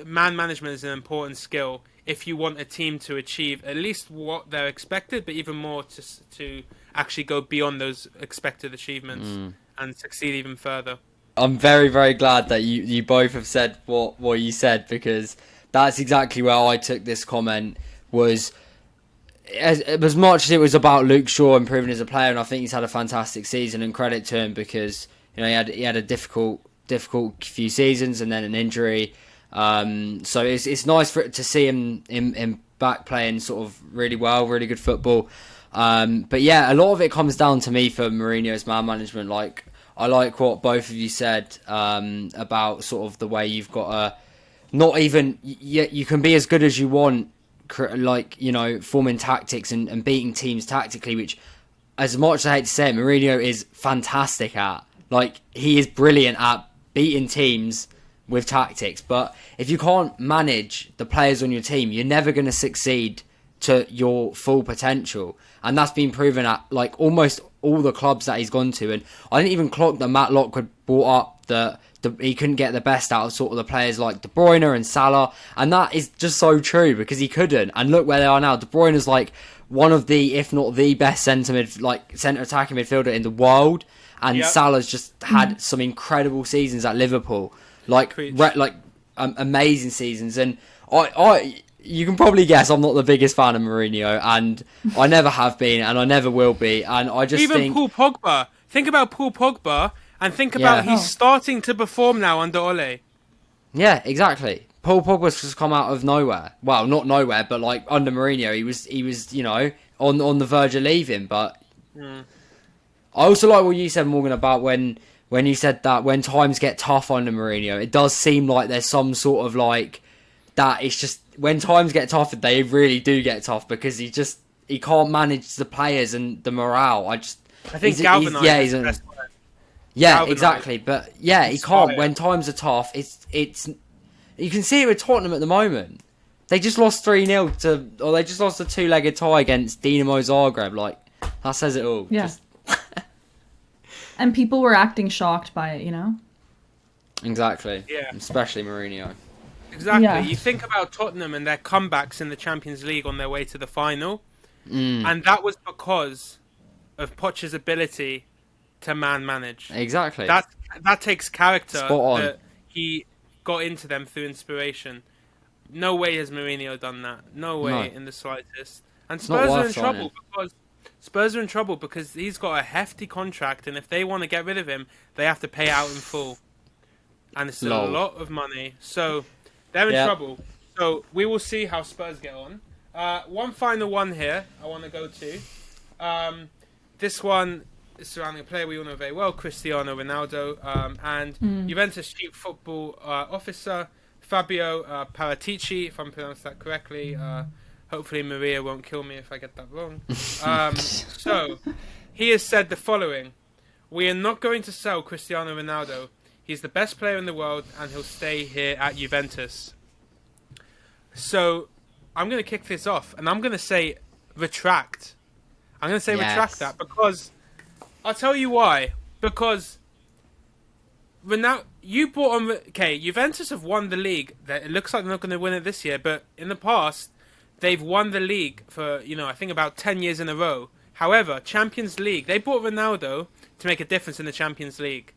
[SPEAKER 2] man management is an important skill if you want a team to achieve at least what they're expected, but even more to actually go beyond those expected achievements and succeed even further.
[SPEAKER 1] I'm very, very glad that you both have said what you said, because that's exactly where I took this comment. Was as much as it was about Luke Shaw improving as a player, and I think he's had a fantastic season, and credit to him, because he had a difficult few seasons and then an injury. So it's nice to see him back playing sort of really well, really good football. But yeah, a lot of it comes down to me for Mourinho's man management. Like, I like what both of you said about sort of the way you've got not even you can be as good as you want, like, you know, forming tactics and beating teams tactically, which, as much as I hate to say it, Mourinho is fantastic at. Like, he is brilliant at beating teams with tactics, but if you can't manage the players on your team, you're never going to succeed to your full potential. And that's been proven at like almost all the clubs that he's gone to. And I didn't even clock that Matt Lockwood brought up that he couldn't get the best out of sort of the players like De Bruyne and Salah, and that is just so true, because he couldn't. And look where they are now. De Bruyne is like one of the, if not the best centre attacking midfielder in the world, and Salah's just had some incredible seasons at Liverpool, amazing seasons. And I you can probably guess I'm not the biggest fan of Mourinho, and I never have been, and I never will be. And I just think
[SPEAKER 2] Paul Pogba. Think about Paul Pogba, and think about he's starting to perform now under Ole.
[SPEAKER 1] Yeah, exactly. Paul Pogba's just come out of nowhere. Well, not nowhere, but like under Mourinho, he was you know on the verge of leaving. But I also like what you said, Morgan, about when you said that when times get tough under Mourinho, it does seem like there's some sort of like that. It's just when times get tough, they really do get tough, because he can't manage the players and the morale. I think
[SPEAKER 2] galvanized.
[SPEAKER 1] Yeah, exactly. But yeah, he can't. When times are tough, it's you can see it with Tottenham at the moment. They just lost 3-0 or they just lost a 2-legged tie against Dinamo Zagreb. Like, that says it all.
[SPEAKER 3] Yeah. And people were acting shocked by it, you know?
[SPEAKER 1] Exactly.
[SPEAKER 2] Yeah.
[SPEAKER 1] Especially Mourinho.
[SPEAKER 2] Exactly.
[SPEAKER 3] Yeah.
[SPEAKER 2] You think about Tottenham and their comebacks in the Champions League on their way to the final, and that was because of Poch's ability to manage.
[SPEAKER 1] Exactly.
[SPEAKER 2] That takes character.
[SPEAKER 1] Spot on.
[SPEAKER 2] That he got into them through inspiration. No way has Mourinho done that. No way in the slightest. And Spurs are in trouble because he's got a hefty contract, and if they want to get rid of him, they have to pay out in full, and it's a lot of money. So they're in trouble. So we will see how Spurs get on. One final one here I want to go to. This one is surrounding a player we all know very well, Cristiano Ronaldo, and Juventus chief football officer Fabio Paratici, if I'm pronouncing that correctly. Hopefully Maria won't kill me if I get that wrong. So he has said the following: "We are not going to sell Cristiano Ronaldo. He's the best player in the world, and he'll stay here at Juventus." So I'm going to kick this off, and I'm going to say retract. I'm going to say retract that, because I'll tell you why. Because Ronaldo, you brought on. Okay, Juventus have won the league. It looks like they're not going to win it this year, but in the past, they've won the league for, I think about 10 years in a row. However, Champions League, they brought Ronaldo to make a difference in the Champions League.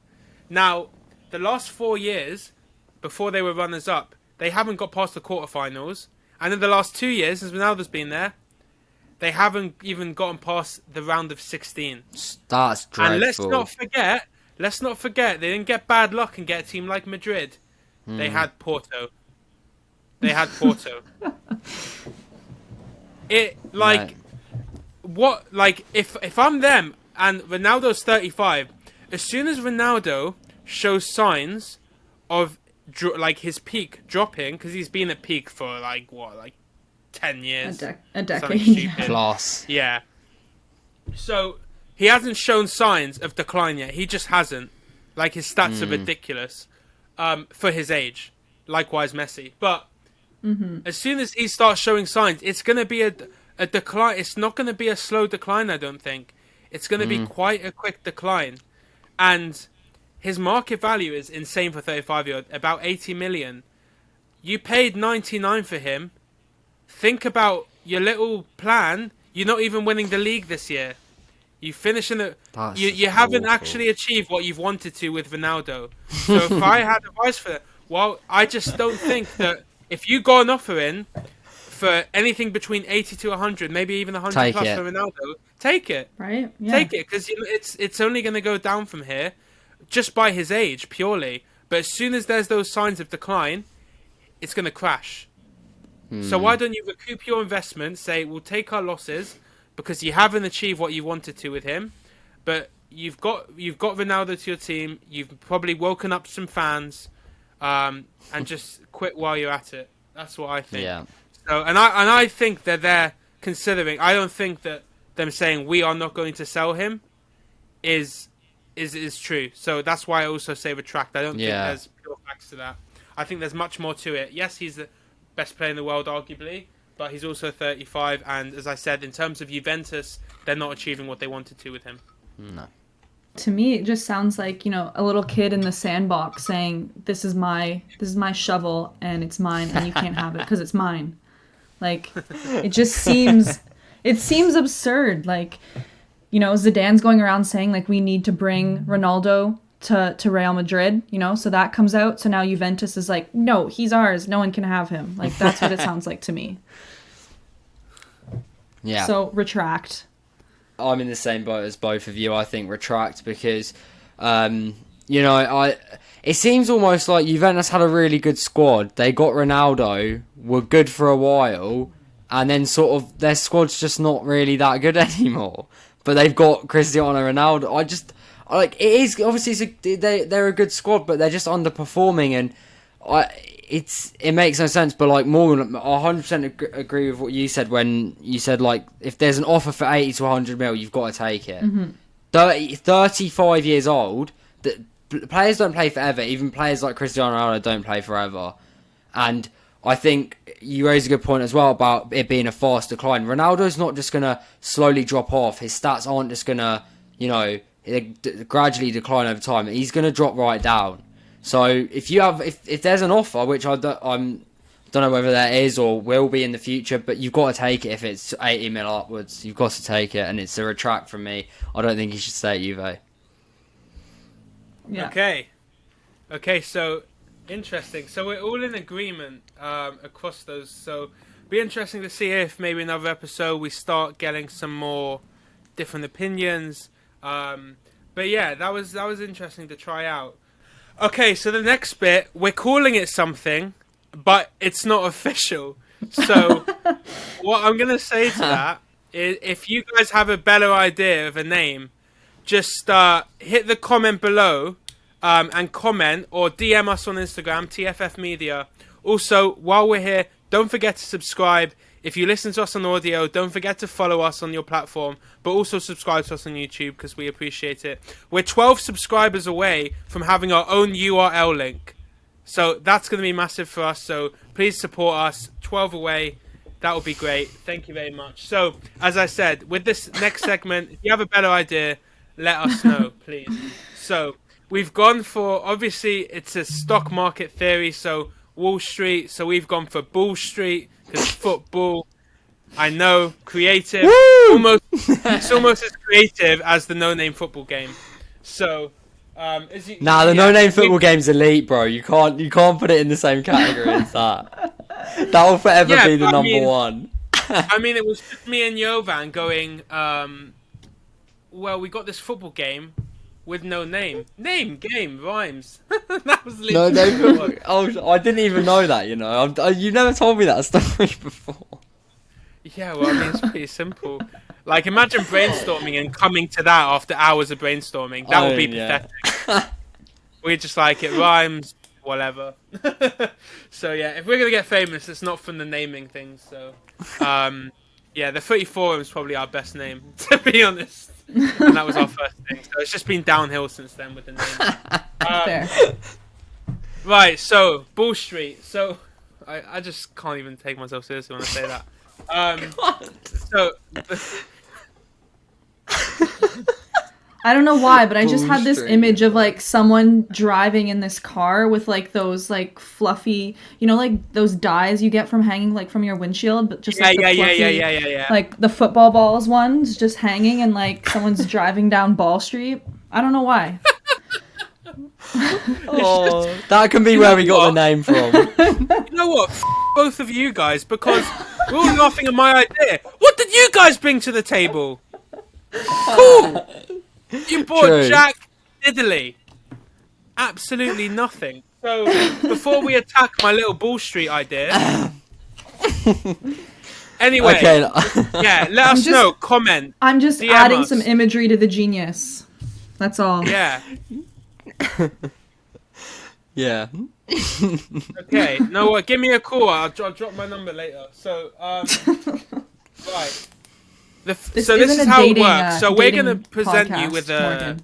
[SPEAKER 2] Now, the last 4 years, before they were runners-up, they haven't got past the quarterfinals. And in the last 2 years, since Ronaldo's been there, they haven't even gotten past the round of 16.
[SPEAKER 1] That's dreadful.
[SPEAKER 2] And let's not forget, they didn't get bad luck and get a team like Madrid. They had Porto. If I'm them and Ronaldo's 35, as soon as Ronaldo shows signs of his peak dropping, because he's been at peak for 10 years,
[SPEAKER 3] a decade,
[SPEAKER 1] class.
[SPEAKER 2] Yeah. So he hasn't shown signs of decline yet. He just hasn't. Like, his stats are ridiculous for his age. Likewise, Messi. But as soon as he starts showing signs, it's going to be a decline. It's not going to be a slow decline, I don't think. It's going to be quite a quick decline. And his market value is insane for 35-year-old, about 80 million. You paid 99 for him. Think about your little plan. You're not even winning the league this year. You finish in the. You haven't actually achieved what you've wanted to with Ronaldo. So if I had advice for that, well, I just don't think that if you got an offer in for anything between 80 to 100, maybe even 100 plus for Ronaldo, take it.
[SPEAKER 3] Right? Yeah.
[SPEAKER 2] Take it, because it's only going to go down from here, just by his age purely. But as soon as there's those signs of decline, it's going to crash. So why don't you recoup your investment? Say, we'll take our losses because you haven't achieved what you wanted to with him, but you've got Ronaldo to your team. You've probably woken up some fans, and just quit while you're at it. That's what I think.
[SPEAKER 1] Yeah.
[SPEAKER 2] So and I think that they're considering. I don't think that them saying we are not going to sell him is true. So that's why I also say retract. I don't think there's pure facts to that. I think there's much more to it. Yes, he's the best player in the world, arguably, but he's also 35. And as I said, in terms of Juventus, they're not achieving what they wanted to with him.
[SPEAKER 1] No.
[SPEAKER 3] To me, it just sounds like, a little kid in the sandbox saying, "This is my shovel, and it's mine, and you can't have it because it's mine." Like, it just seems absurd. Like, Zidane's going around saying, like, we need to bring Ronaldo to Real Madrid, so that comes out. So now Juventus is like, no, he's ours. No one can have him. Like, that's what it sounds like to me.
[SPEAKER 1] Yeah.
[SPEAKER 3] So retract.
[SPEAKER 1] I'm in the same boat as both of you. I think retract because, it seems almost like Juventus had a really good squad. They got Ronaldo, were good for a while, and then sort of their squad's just not really that good anymore. But they've got Cristiano Ronaldo. It is obviously they're a good squad, but they're just underperforming, and it makes no sense. But like Morgan, I 100% agree with what you said when you said like if there's an offer for 80 to 100 mil, you've got to take it. 35 years old, players don't play forever. Even players like Cristiano Ronaldo don't play forever, and I think you raise a good point as well about it being a fast decline. Ronaldo's not just gonna slowly drop off. His stats aren't just gonna gradually decline over time. He's going to drop right down. So if there's an offer, which I don't know whether there is or will be in the future, but you've got to take it. If it's 80 mil upwards, you've got to take it, and it's a retract from me. I don't think he should stay at Juve.
[SPEAKER 3] Yeah.
[SPEAKER 2] Okay. So interesting. So we're all in agreement across those. So be interesting to see if maybe another episode we start getting some more different opinions. But yeah, that was interesting to try out. Okay, so the next bit, we're calling it something, but it's not official. So what I'm gonna say to that is, if you guys have a better idea of a name, just hit the comment below and comment, or DM us on Instagram, TFF Media. Also, while we're here, don't forget to subscribe. If you listen to us on audio, don't forget to follow us on your platform, but also subscribe to us on YouTube because we appreciate it. We're 12 subscribers away from having our own URL link. So that's going to be massive for us. So please support us. 12 away. That would be great. Thank you very much. So, as I said, with this next segment, if you have a better idea, let us know, please. So, we've gone for, obviously, it's a stock market theory, so Wall Street. So we've gone for Bull Street. Because football, I know, creative. It's almost as creative as the no-name football game. So, the
[SPEAKER 1] no-name football game's elite, bro. You can't put it in the same category as that. That will forever be the number one.
[SPEAKER 2] I mean, it was just me and Jovan going. Well, we got this football game with no name. Name, game, rhymes. That was literally
[SPEAKER 1] I didn't even know that, you never told me that story before.
[SPEAKER 2] Yeah, well, I mean, it's pretty simple. Like, imagine brainstorming and coming to that after hours of brainstorming. That would be pathetic. We're just like, it rhymes, whatever. So, yeah, if we're going to get famous, it's not from the naming things. So, the Footy Forum is probably our best name, to be honest. And that was our first thing. So it's just been downhill since then with the name.
[SPEAKER 3] Fair.
[SPEAKER 2] Right, so Bull Street. So I just can't even take myself seriously when I say that.
[SPEAKER 3] I don't know why, but I just had this
[SPEAKER 1] Bullshit.
[SPEAKER 3] image of like someone driving in this car with like those like fluffy, like those dyes you get from hanging like from your windshield, but just like the fluffy, like the football balls ones just hanging, and like someone's driving down Ball Street. I don't know why.
[SPEAKER 1] Oh, that can be where we got the name from.
[SPEAKER 2] You know what? Both of you guys, because we're all laughing at my idea. What did you guys bring to the table? Cool. You bought
[SPEAKER 1] True.
[SPEAKER 2] Jack Diddley. Absolutely nothing. So before we attack my little Ball Street idea, anyway,
[SPEAKER 1] Okay.
[SPEAKER 2] yeah, let us know. Comment.
[SPEAKER 3] I'm just
[SPEAKER 2] DM
[SPEAKER 3] adding
[SPEAKER 2] us.
[SPEAKER 3] some imagery to the genius. That's all.
[SPEAKER 2] Yeah.
[SPEAKER 1] Yeah.
[SPEAKER 2] Okay. No, what? Give me a call. I'll drop my number later. So, right.
[SPEAKER 3] This
[SPEAKER 2] So this
[SPEAKER 3] isn't
[SPEAKER 2] is
[SPEAKER 3] a
[SPEAKER 2] how
[SPEAKER 3] dating,
[SPEAKER 2] it works. So we're gonna
[SPEAKER 3] dating
[SPEAKER 2] present you
[SPEAKER 3] podcast,
[SPEAKER 2] with
[SPEAKER 3] Morgan.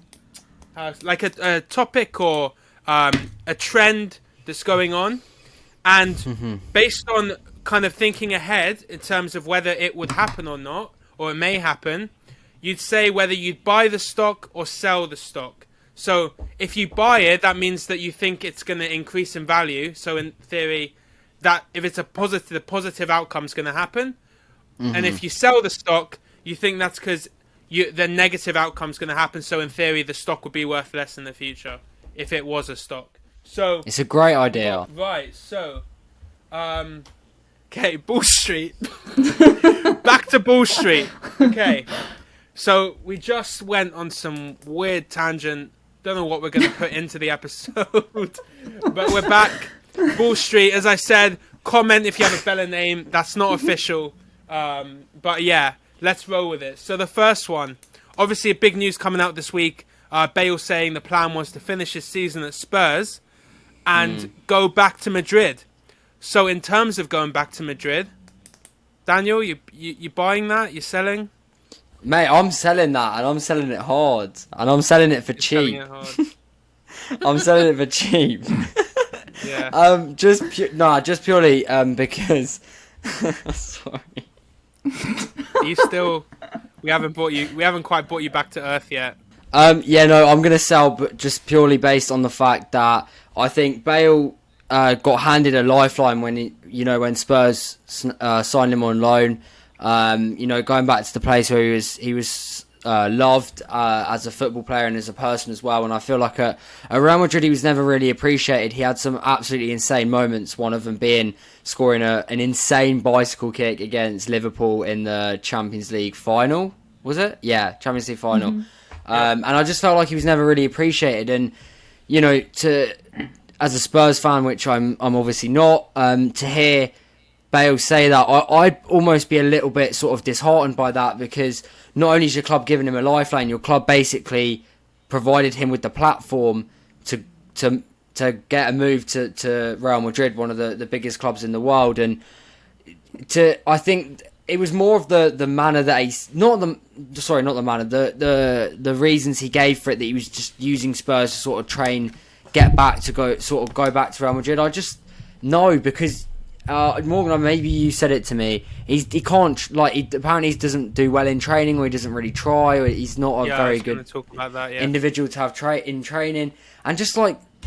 [SPEAKER 2] a topic or a trend that's going on, and based on kind of thinking ahead in terms of whether it would happen or not, or it may happen, you'd say whether you'd buy the stock or sell the stock. So if you buy it, that means that you think it's going to increase in value. So in theory, that if it's a positive, the positive outcome is going to happen. And if you sell the stock, you think that's because the negative outcome is going to happen. So in theory, the stock would be worth less in the future if it was a stock. So
[SPEAKER 1] It's a great idea.
[SPEAKER 2] right. So, okay, Ball Street. Back to Ball Street. Okay. So we just went on some weird tangent. Don't know what we're going to put into the episode, but we're back. Ball Street, as I said, comment if you have a better name. That's not official. But yeah, let's roll with it. So the first one, obviously a big news coming out this week. Bale saying the plan was to finish his season at Spurs and go back to Madrid. So in terms of going back to Madrid, Daniel, you buying that? You selling?
[SPEAKER 1] Mate, I'm selling that, and I'm selling it hard, and I'm selling it for
[SPEAKER 2] Selling
[SPEAKER 1] cheap.
[SPEAKER 2] it hard.
[SPEAKER 1] I'm selling it for cheap.
[SPEAKER 2] Yeah.
[SPEAKER 1] Just purely because. Sorry.
[SPEAKER 2] You still, we haven't quite brought you back to earth yet.
[SPEAKER 1] Yeah, no, I'm gonna sell, but just purely based on the fact that I think Bale got handed a lifeline when Spurs signed him on loan. Going back to the place where he was loved as a football player and as a person as well. And I feel like at Real Madrid he was never really appreciated. He had some absolutely insane moments. One of them being scoring an insane bicycle kick against Liverpool in the Champions League final. Was it? Yeah, Champions League final. And I just felt like he was never really appreciated. And as a Spurs fan, which I'm obviously not, to hear Bale say that, I'd almost be a little bit sort of disheartened by that, because not only is your club giving him a lifeline, your club basically provided him with the platform to get a move to Real Madrid, one of the biggest clubs in the world. And I think it was more of the manner that the reasons he gave for it, that he was just using Spurs to sort of go back to Real Madrid. I just know, because Morgan, maybe you said it to me. He can't, apparently he doesn't do well in training, or he doesn't really try, or he's not a very good individual to have in training. And just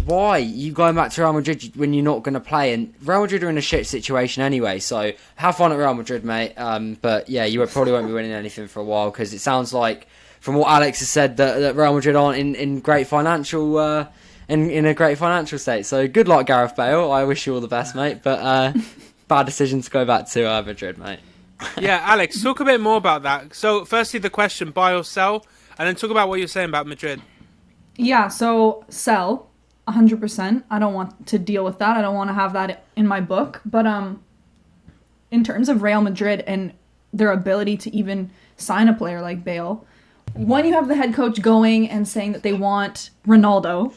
[SPEAKER 1] why you going back to Real Madrid when you're not going to play? And Real Madrid are in a shit situation anyway, so have fun at Real Madrid, mate. But yeah, you probably won't be winning anything for a while, because it sounds like, from what Alex has said, that Real Madrid aren't in great financial in a great financial state. So good luck, Gareth Bale. I wish you all the best, mate. But bad decision to go back to Madrid, mate.
[SPEAKER 2] Yeah, Alex, talk a bit more about that. So firstly, the question, buy or sell, and then talk about what you're saying about Madrid.
[SPEAKER 3] Yeah, so sell. 100%. I don't want to deal with that. I don't want to have that in my book. But in terms of Real Madrid and their ability to even sign a player like Bale, when you have the head coach going and saying that they want Ronaldo,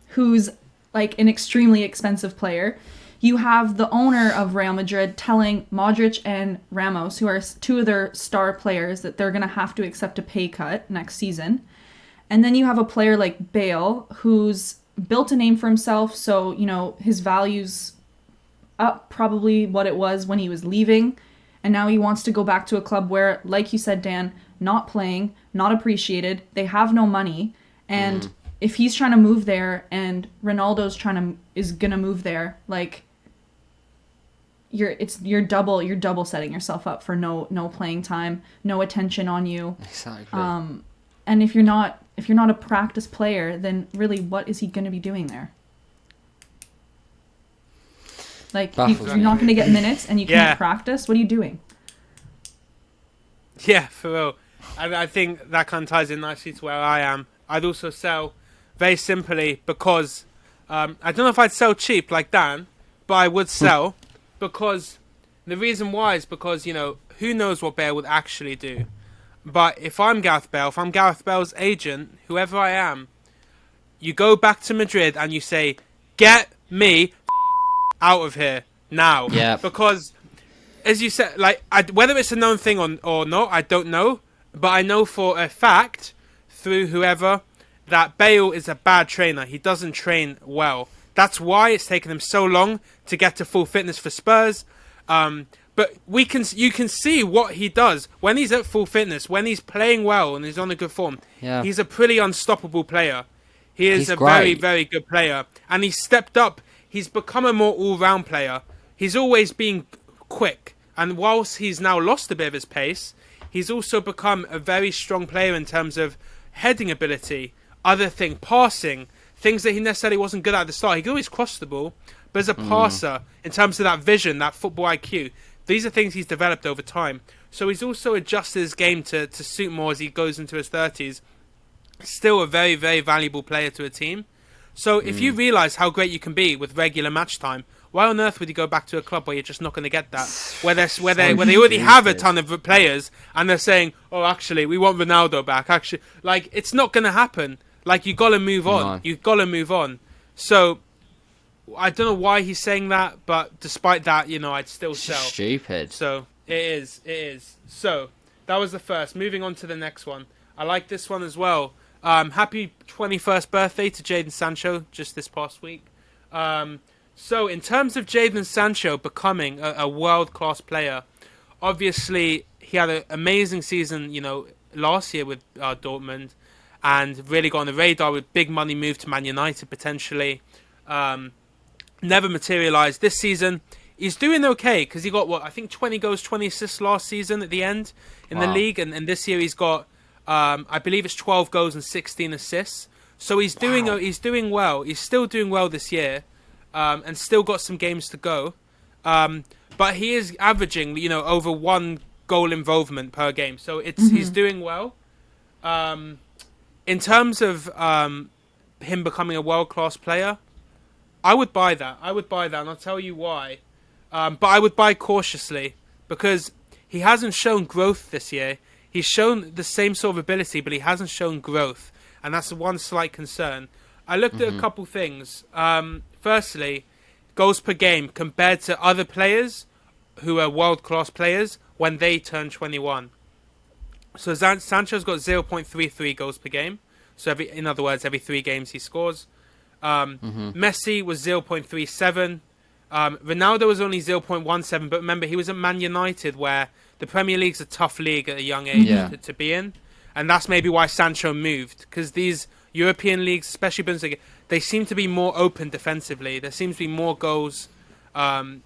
[SPEAKER 3] who's an extremely expensive player, you have the owner of Real Madrid telling Modric and Ramos, who are two of their star players, that they're going to have to accept a pay cut next season. And then you have a player like Bale, who's built a name for himself, so his value's up probably what it was when he was leaving, and now he wants to go back to a club where, like you said, Dan, not playing, not appreciated. They have no money, and if he's trying to move there and Ronaldo's is gonna move there, like you're double setting yourself up for no playing time, no attention on you.
[SPEAKER 1] Exactly.
[SPEAKER 3] And if you're not a practice player, then really what is he gonna be doing there? Like you're not gonna get minutes and you can't practice. What are you doing?
[SPEAKER 2] Yeah, for real. And I think that kind of ties in nicely to where I am. I'd also sell very simply because I don't know if I'd sell cheap like Dan, but I would sell because the reason why is because, who knows what Bale would actually do. But if I'm Gareth Bale's agent, whoever I am, you go back to Madrid and you say, get me out of here now.
[SPEAKER 1] Yeah.
[SPEAKER 2] Because, as you said, whether it's a known thing or not, I don't know. But I know for a fact, through whoever, that Bale is a bad trainer. He doesn't train well. That's why it's taken him so long to get to full fitness for Spurs. But you can see what he does when he's at full fitness, when he's playing well and he's on a good form.
[SPEAKER 1] Yeah.
[SPEAKER 2] He's a pretty unstoppable player. He's a
[SPEAKER 1] great.
[SPEAKER 2] very, very good player. And he's stepped up. He's become a more all-round player. He's always been quick. And whilst he's now lost a bit of his pace, he's also become a very strong player in terms of heading ability, passing, things that he necessarily wasn't good at the start. He could always cross the ball, but as a passer, in terms of that vision, that football IQ, these are things he's developed over time. So he's also adjusted his game to suit more as he goes into his 30s. Still a very, very valuable player to a team. So if you realise how great you can be with regular match time, why on earth would you go back to a club where you're just not going to get that? Where they already have a ton of players and they're saying, oh, actually, we want Ronaldo back. Actually, it's not going to happen. You got to move on.
[SPEAKER 1] No.
[SPEAKER 2] You've got to move on. So I don't know why he's saying that, but despite that, I'd still sell.
[SPEAKER 1] Stupid.
[SPEAKER 2] So it is. So that was the first. Moving on to the next one. I like this one as well. Happy 21st birthday to Jadon Sancho just this past week. So in terms of Jadon Sancho becoming a world-class player, obviously he had an amazing season, last year with Dortmund, and really got on the radar with big money move to Man United potentially. Never materialised. This season, he's doing okay because he got, I think 20 goals, 20 assists last season at the end in the league. And this year he's got, I believe it's 12 goals and 16 assists. So he's doing well. He's still doing well this year and still got some games to go. But he is averaging, over 1 goal involvement per game. So he's doing well. In terms of him becoming a world-class player, I would buy that. And I'll tell you why. But I would buy cautiously because he hasn't shown growth this year. He's shown the same sort of ability, but he hasn't shown growth. And that's one slight concern. I looked at a couple things. Firstly, goals per game compared to other players who are world-class players when they turn 21. So Sancho's got 0.33 goals per game. So in other words, every 3 games he scores. Messi was 0.37. Ronaldo was only 0.17. But remember, he was at Man United, where the Premier League's a tough league at a young age to be in. And that's maybe why Sancho moved. Because these European leagues, especially Bundesliga, they seem to be more open defensively. There seems to be more goals. And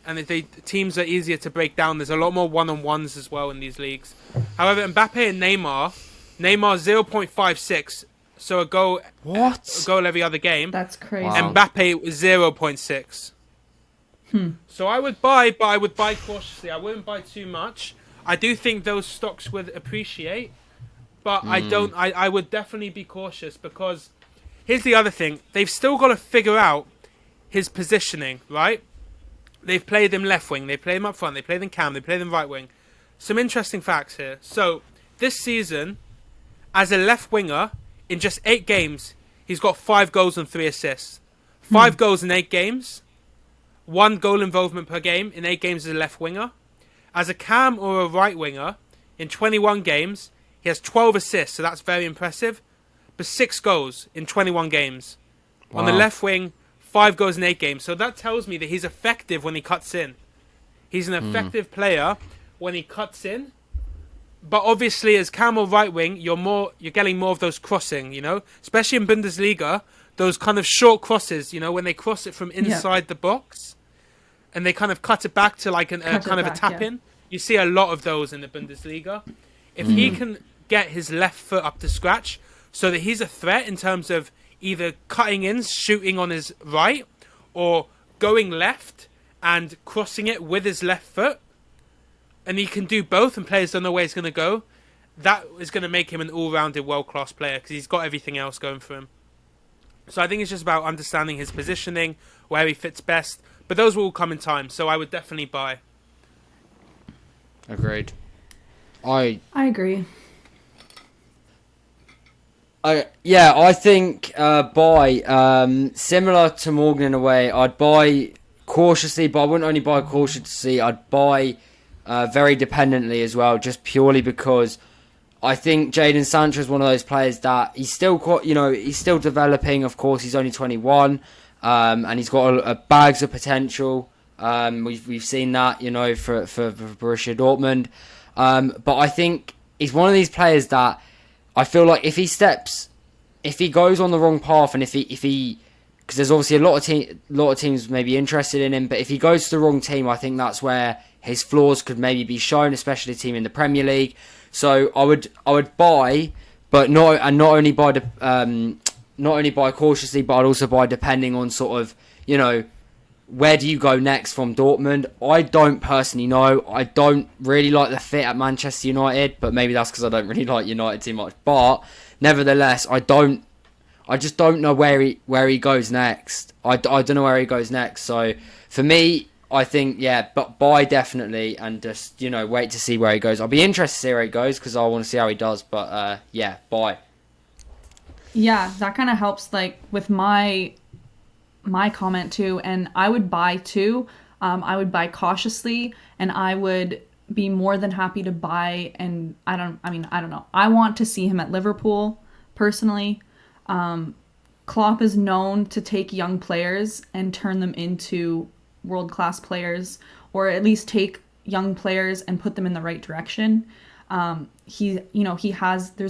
[SPEAKER 2] teams are easier to break down. There's a lot more one-on-ones as well in these leagues. However, Mbappe and Neymar 0.56. So a goal every other game.
[SPEAKER 3] That's crazy.
[SPEAKER 1] Wow.
[SPEAKER 2] Mbappe 0.6. So I would buy, but I would buy cautiously. I wouldn't buy too much. I do think those stocks would appreciate, but I would definitely be cautious because here's the other thing. They've still got to figure out his positioning, right? They've played him left wing. They played him up front. They played him cam. They played him right wing. Some interesting facts here. So this season, as a left winger, in just 8 games, he's got 5 goals and 3 assists. 5 goals in 8 games. 1 goal involvement per game in 8 games as a left winger. As a cam or a right winger, in 21 games, he has 12 assists, so that's very impressive. But 6 goals in 21 games. Wow. On the left wing, 5 goals in 8 games. So that tells me that he's effective when he cuts in. He's an effective player when he cuts in. But obviously, as cam or right wing, you're getting more of those crossing, especially in Bundesliga, those kind of short crosses, when they cross it from inside the box, and they kind of cut it back to like a kind of a tap in. You see a lot of those in the Bundesliga. If he can get his left foot up to scratch, so that he's a threat in terms of either cutting in, shooting on his right, or going left and crossing it with his left foot, and he can do both, and players don't know where he's going to go, that is going to make him an all-rounded world-class player, because he's got everything else going for him. So I think it's just about understanding his positioning, where he fits best, but those will all come in time, so I would definitely buy.
[SPEAKER 1] Agreed.
[SPEAKER 3] I agree.
[SPEAKER 1] I think buy, similar to Morgan in a way, I'd buy cautiously, but I wouldn't only buy cautiously, I'd buy very dependently as well, just purely because I think Jadon Sancho is one of those players that he's still quite, he's still developing. Of course, he's only 21, and he's got a bags of potential. We've seen that, for Borussia Dortmund. But I think he's one of these players that I feel like if he goes on the wrong path, and if he, because there's obviously a lot of teams maybe interested in him, but if he goes to the wrong team, I think that's where his flaws could maybe be shown, especially a team in the Premier League. So I would buy, but not only buy cautiously, but I'd also buy depending on sort of, where do you go next from Dortmund? I don't personally know. I don't really like the fit at Manchester United, but maybe that's because I don't really like United too much. But nevertheless, I just don't know where he goes next. I don't know where he goes next. So for me, I think, but buy definitely, and just, wait to see where he goes. I'll be interested to see where he goes, because I want to see how he does. But buy.
[SPEAKER 3] Yeah, that kind of helps, like, with my comment too, and I would buy too. I would buy cautiously, and I would be more than happy to buy. And I don't know. I want to see him at Liverpool personally. Klopp is known to take young players and turn them into world-class players, or at least take young players and put them in the right direction. There's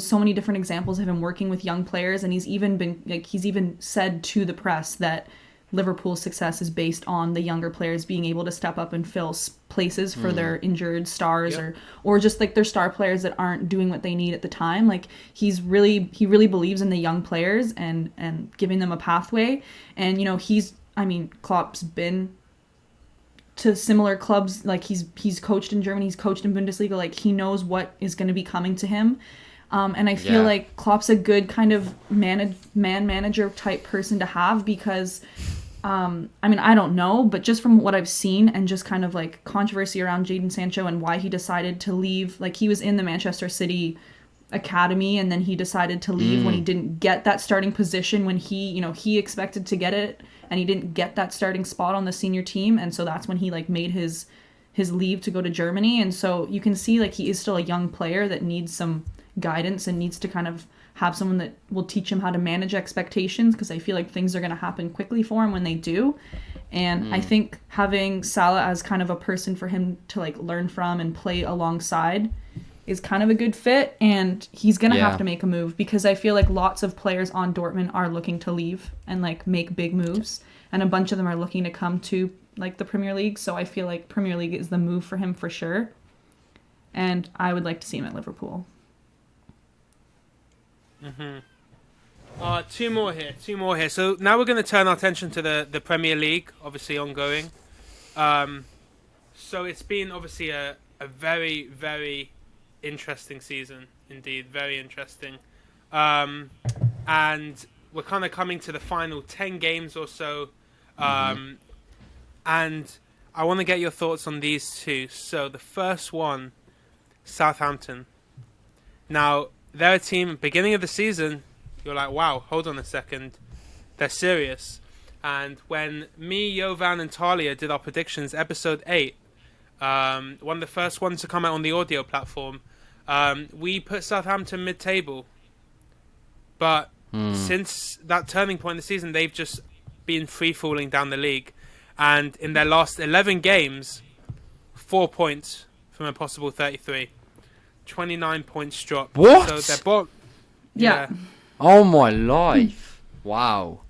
[SPEAKER 3] so many different examples of him working with young players, and he's even said to the press that Liverpool's success is based on the younger players being able to step up and fill places for their injured stars, or just like their star players that aren't doing what they need at the time. Like he really believes in the young players and giving them a pathway. And Klopp's been to similar clubs, like he's coached in Germany, he's coached in Bundesliga, like he knows what is going to be coming to him. And I feel like Klopp's a good kind of manager type person to have, because I don't know, but just from what I've seen, and just kind of like controversy around Jadon Sancho and why he decided to leave. Like he was in the Manchester City academy, and then he decided to leave when he didn't get that starting position when he expected to get it, and he didn't get that starting spot on the senior team. And so that's when he like made his leave to go to Germany. And so you can see like he is still a young player that needs some guidance and needs to kind of have someone that will teach him how to manage expectations, because I feel like things are going to happen quickly for him when they do. And I think having Salah as kind of a person for him to like learn from and play alongside is kind of a good fit. And he's going to have to make a move, because I feel like lots of players on Dortmund are looking to leave and like make big moves, and a bunch of them are looking to come to like the Premier League. So I feel like Premier League is the move for him for sure. And I would like to see him at Liverpool.
[SPEAKER 2] Two more here. So now we're going to turn our attention to the Premier League, obviously ongoing. So it's been obviously a very, very interesting season indeed, very interesting. And we're kind of coming to the final 10 games or so. And I want to get your thoughts on these two. So the first one, Southampton. Now, they're a team, beginning of the season, you're like, wow, hold on a second. They're serious. And when me, Jovan, and Talia did our predictions, episode 8, one of the first ones to come out on the audio platform, we put Southampton mid-table. But since that turning point in the season, they've just been free-falling down the league. And in their last 11 games, 4 points from a possible 33. 29 points drop.
[SPEAKER 1] What?
[SPEAKER 2] So they're bottom.
[SPEAKER 3] Yeah.
[SPEAKER 1] Oh my life! Wow.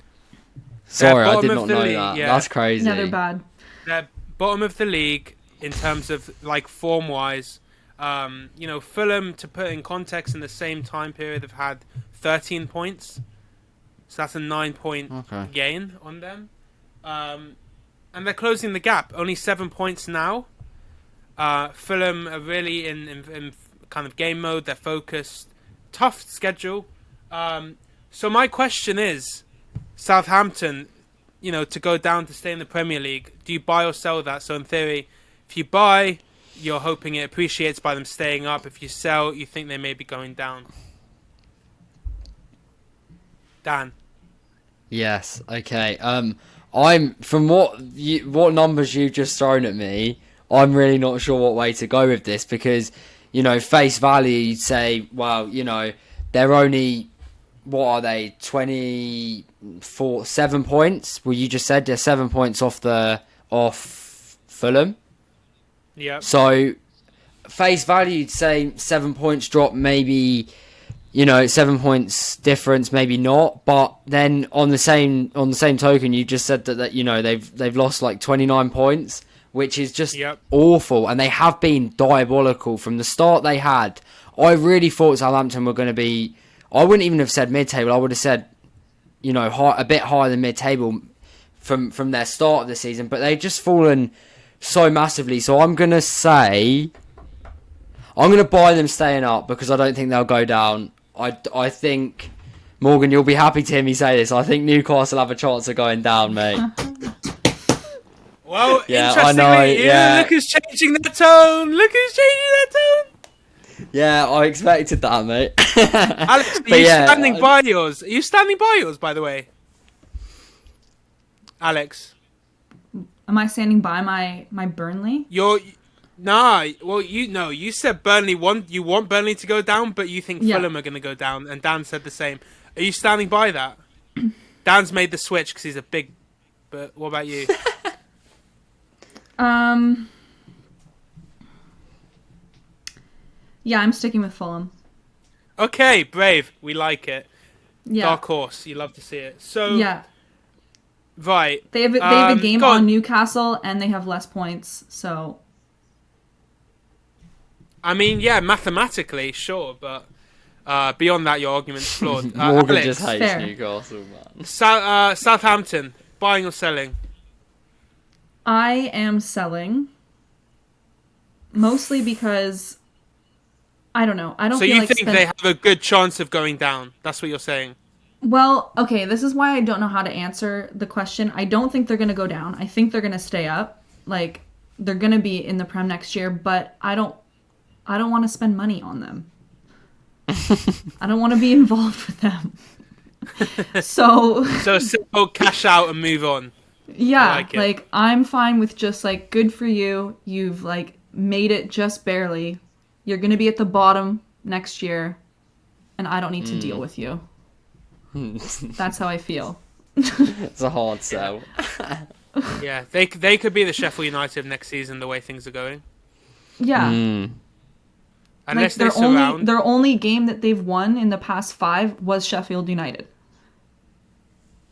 [SPEAKER 1] Sorry, I did
[SPEAKER 2] bottom
[SPEAKER 1] not
[SPEAKER 2] of the
[SPEAKER 1] know
[SPEAKER 2] league,
[SPEAKER 1] that.
[SPEAKER 2] yeah.
[SPEAKER 1] That's crazy.
[SPEAKER 3] Yeah, they're bad.
[SPEAKER 2] They're bottom of the league in terms of like form-wise. Fulham, to put in context, in the same time period, have had 13 points. So that's a 9-point gain on them. And they're closing the gap. Only 7 points now. Fulham are really in kind of game mode. They're focused. Tough schedule. So my question is, Southampton, to go down to stay in the Premier League, do you buy or sell that? So in theory, if you buy, you're hoping it appreciates by them staying up. If you sell, you think they may be going down. Dan.
[SPEAKER 1] Yes. Okay. I'm from what numbers you've just thrown at me. I'm really not sure what way to go with this because, face value, you'd say, well, they're only, what are they, 7 points? Well, you just said they're 7 points off Fulham.
[SPEAKER 2] Yeah.
[SPEAKER 1] So, face value, you'd say 7 points drop, maybe, 7 points difference, maybe not. But then on the same token, you just said that they've lost like 29 points, which is just awful. And they have been diabolical from the start they had. I really thought Southampton were going to be, I wouldn't even have said mid-table. I would have said, a bit higher than mid-table from their start of the season. But they've just fallen so massively. So I'm going to say, I'm going to buy them staying up because I don't think they'll go down. I think, Morgan, you'll be happy to hear me say this. I think Newcastle have a chance of going down, mate.
[SPEAKER 2] Well,
[SPEAKER 1] yeah,
[SPEAKER 2] interestingly,
[SPEAKER 1] I know, yeah.
[SPEAKER 2] Look who's changing that tone.
[SPEAKER 1] Yeah, I expected that, mate.
[SPEAKER 2] Alex, are you standing by yours? Are you standing by yours, by the way? Alex?
[SPEAKER 3] Am I standing by my Burnley?
[SPEAKER 2] You said Burnley you want Burnley to go down, but you think Fulham are going to go down, and Dan said the same. Are you standing by that? Dan's made the switch because he's a big... But what about you?
[SPEAKER 3] Yeah, I'm sticking with Fulham.
[SPEAKER 2] Okay, brave. We like it.
[SPEAKER 3] Yeah.
[SPEAKER 2] Dark horse. You love to see it. So
[SPEAKER 3] yeah.
[SPEAKER 2] Right.
[SPEAKER 3] They have a game on Newcastle, and they have less points, so...
[SPEAKER 2] I mean, yeah, mathematically, sure, but beyond that, your argument's flawed.
[SPEAKER 1] Morgan
[SPEAKER 2] Alex,
[SPEAKER 1] just hates
[SPEAKER 3] fair.
[SPEAKER 1] Newcastle, man.
[SPEAKER 2] Southampton, buying or selling?
[SPEAKER 3] I am selling, mostly because, I don't know. I don't.
[SPEAKER 2] So
[SPEAKER 3] feel
[SPEAKER 2] you
[SPEAKER 3] like
[SPEAKER 2] think they have a good chance of going down? That's what you're saying.
[SPEAKER 3] Well, okay, this is why I don't know how to answer the question. I don't think they're going to go down. I think they're going to stay up. Like, they're going to be in the Prem next year, but I don't want to spend money on them. I don't want to be involved with them. So
[SPEAKER 2] simple cash out and move on.
[SPEAKER 3] Yeah, like I'm fine with just like, good for you. You've like made it just barely. You're going to be at the bottom next year, and I don't need to deal with you. That's how I feel.
[SPEAKER 1] It's a hard sell.
[SPEAKER 2] Yeah, they could be the Sheffield United next season the way things are going.
[SPEAKER 3] Yeah.
[SPEAKER 2] Unless
[SPEAKER 3] like
[SPEAKER 2] they
[SPEAKER 3] their only game that they've won in the past 5 was Sheffield United.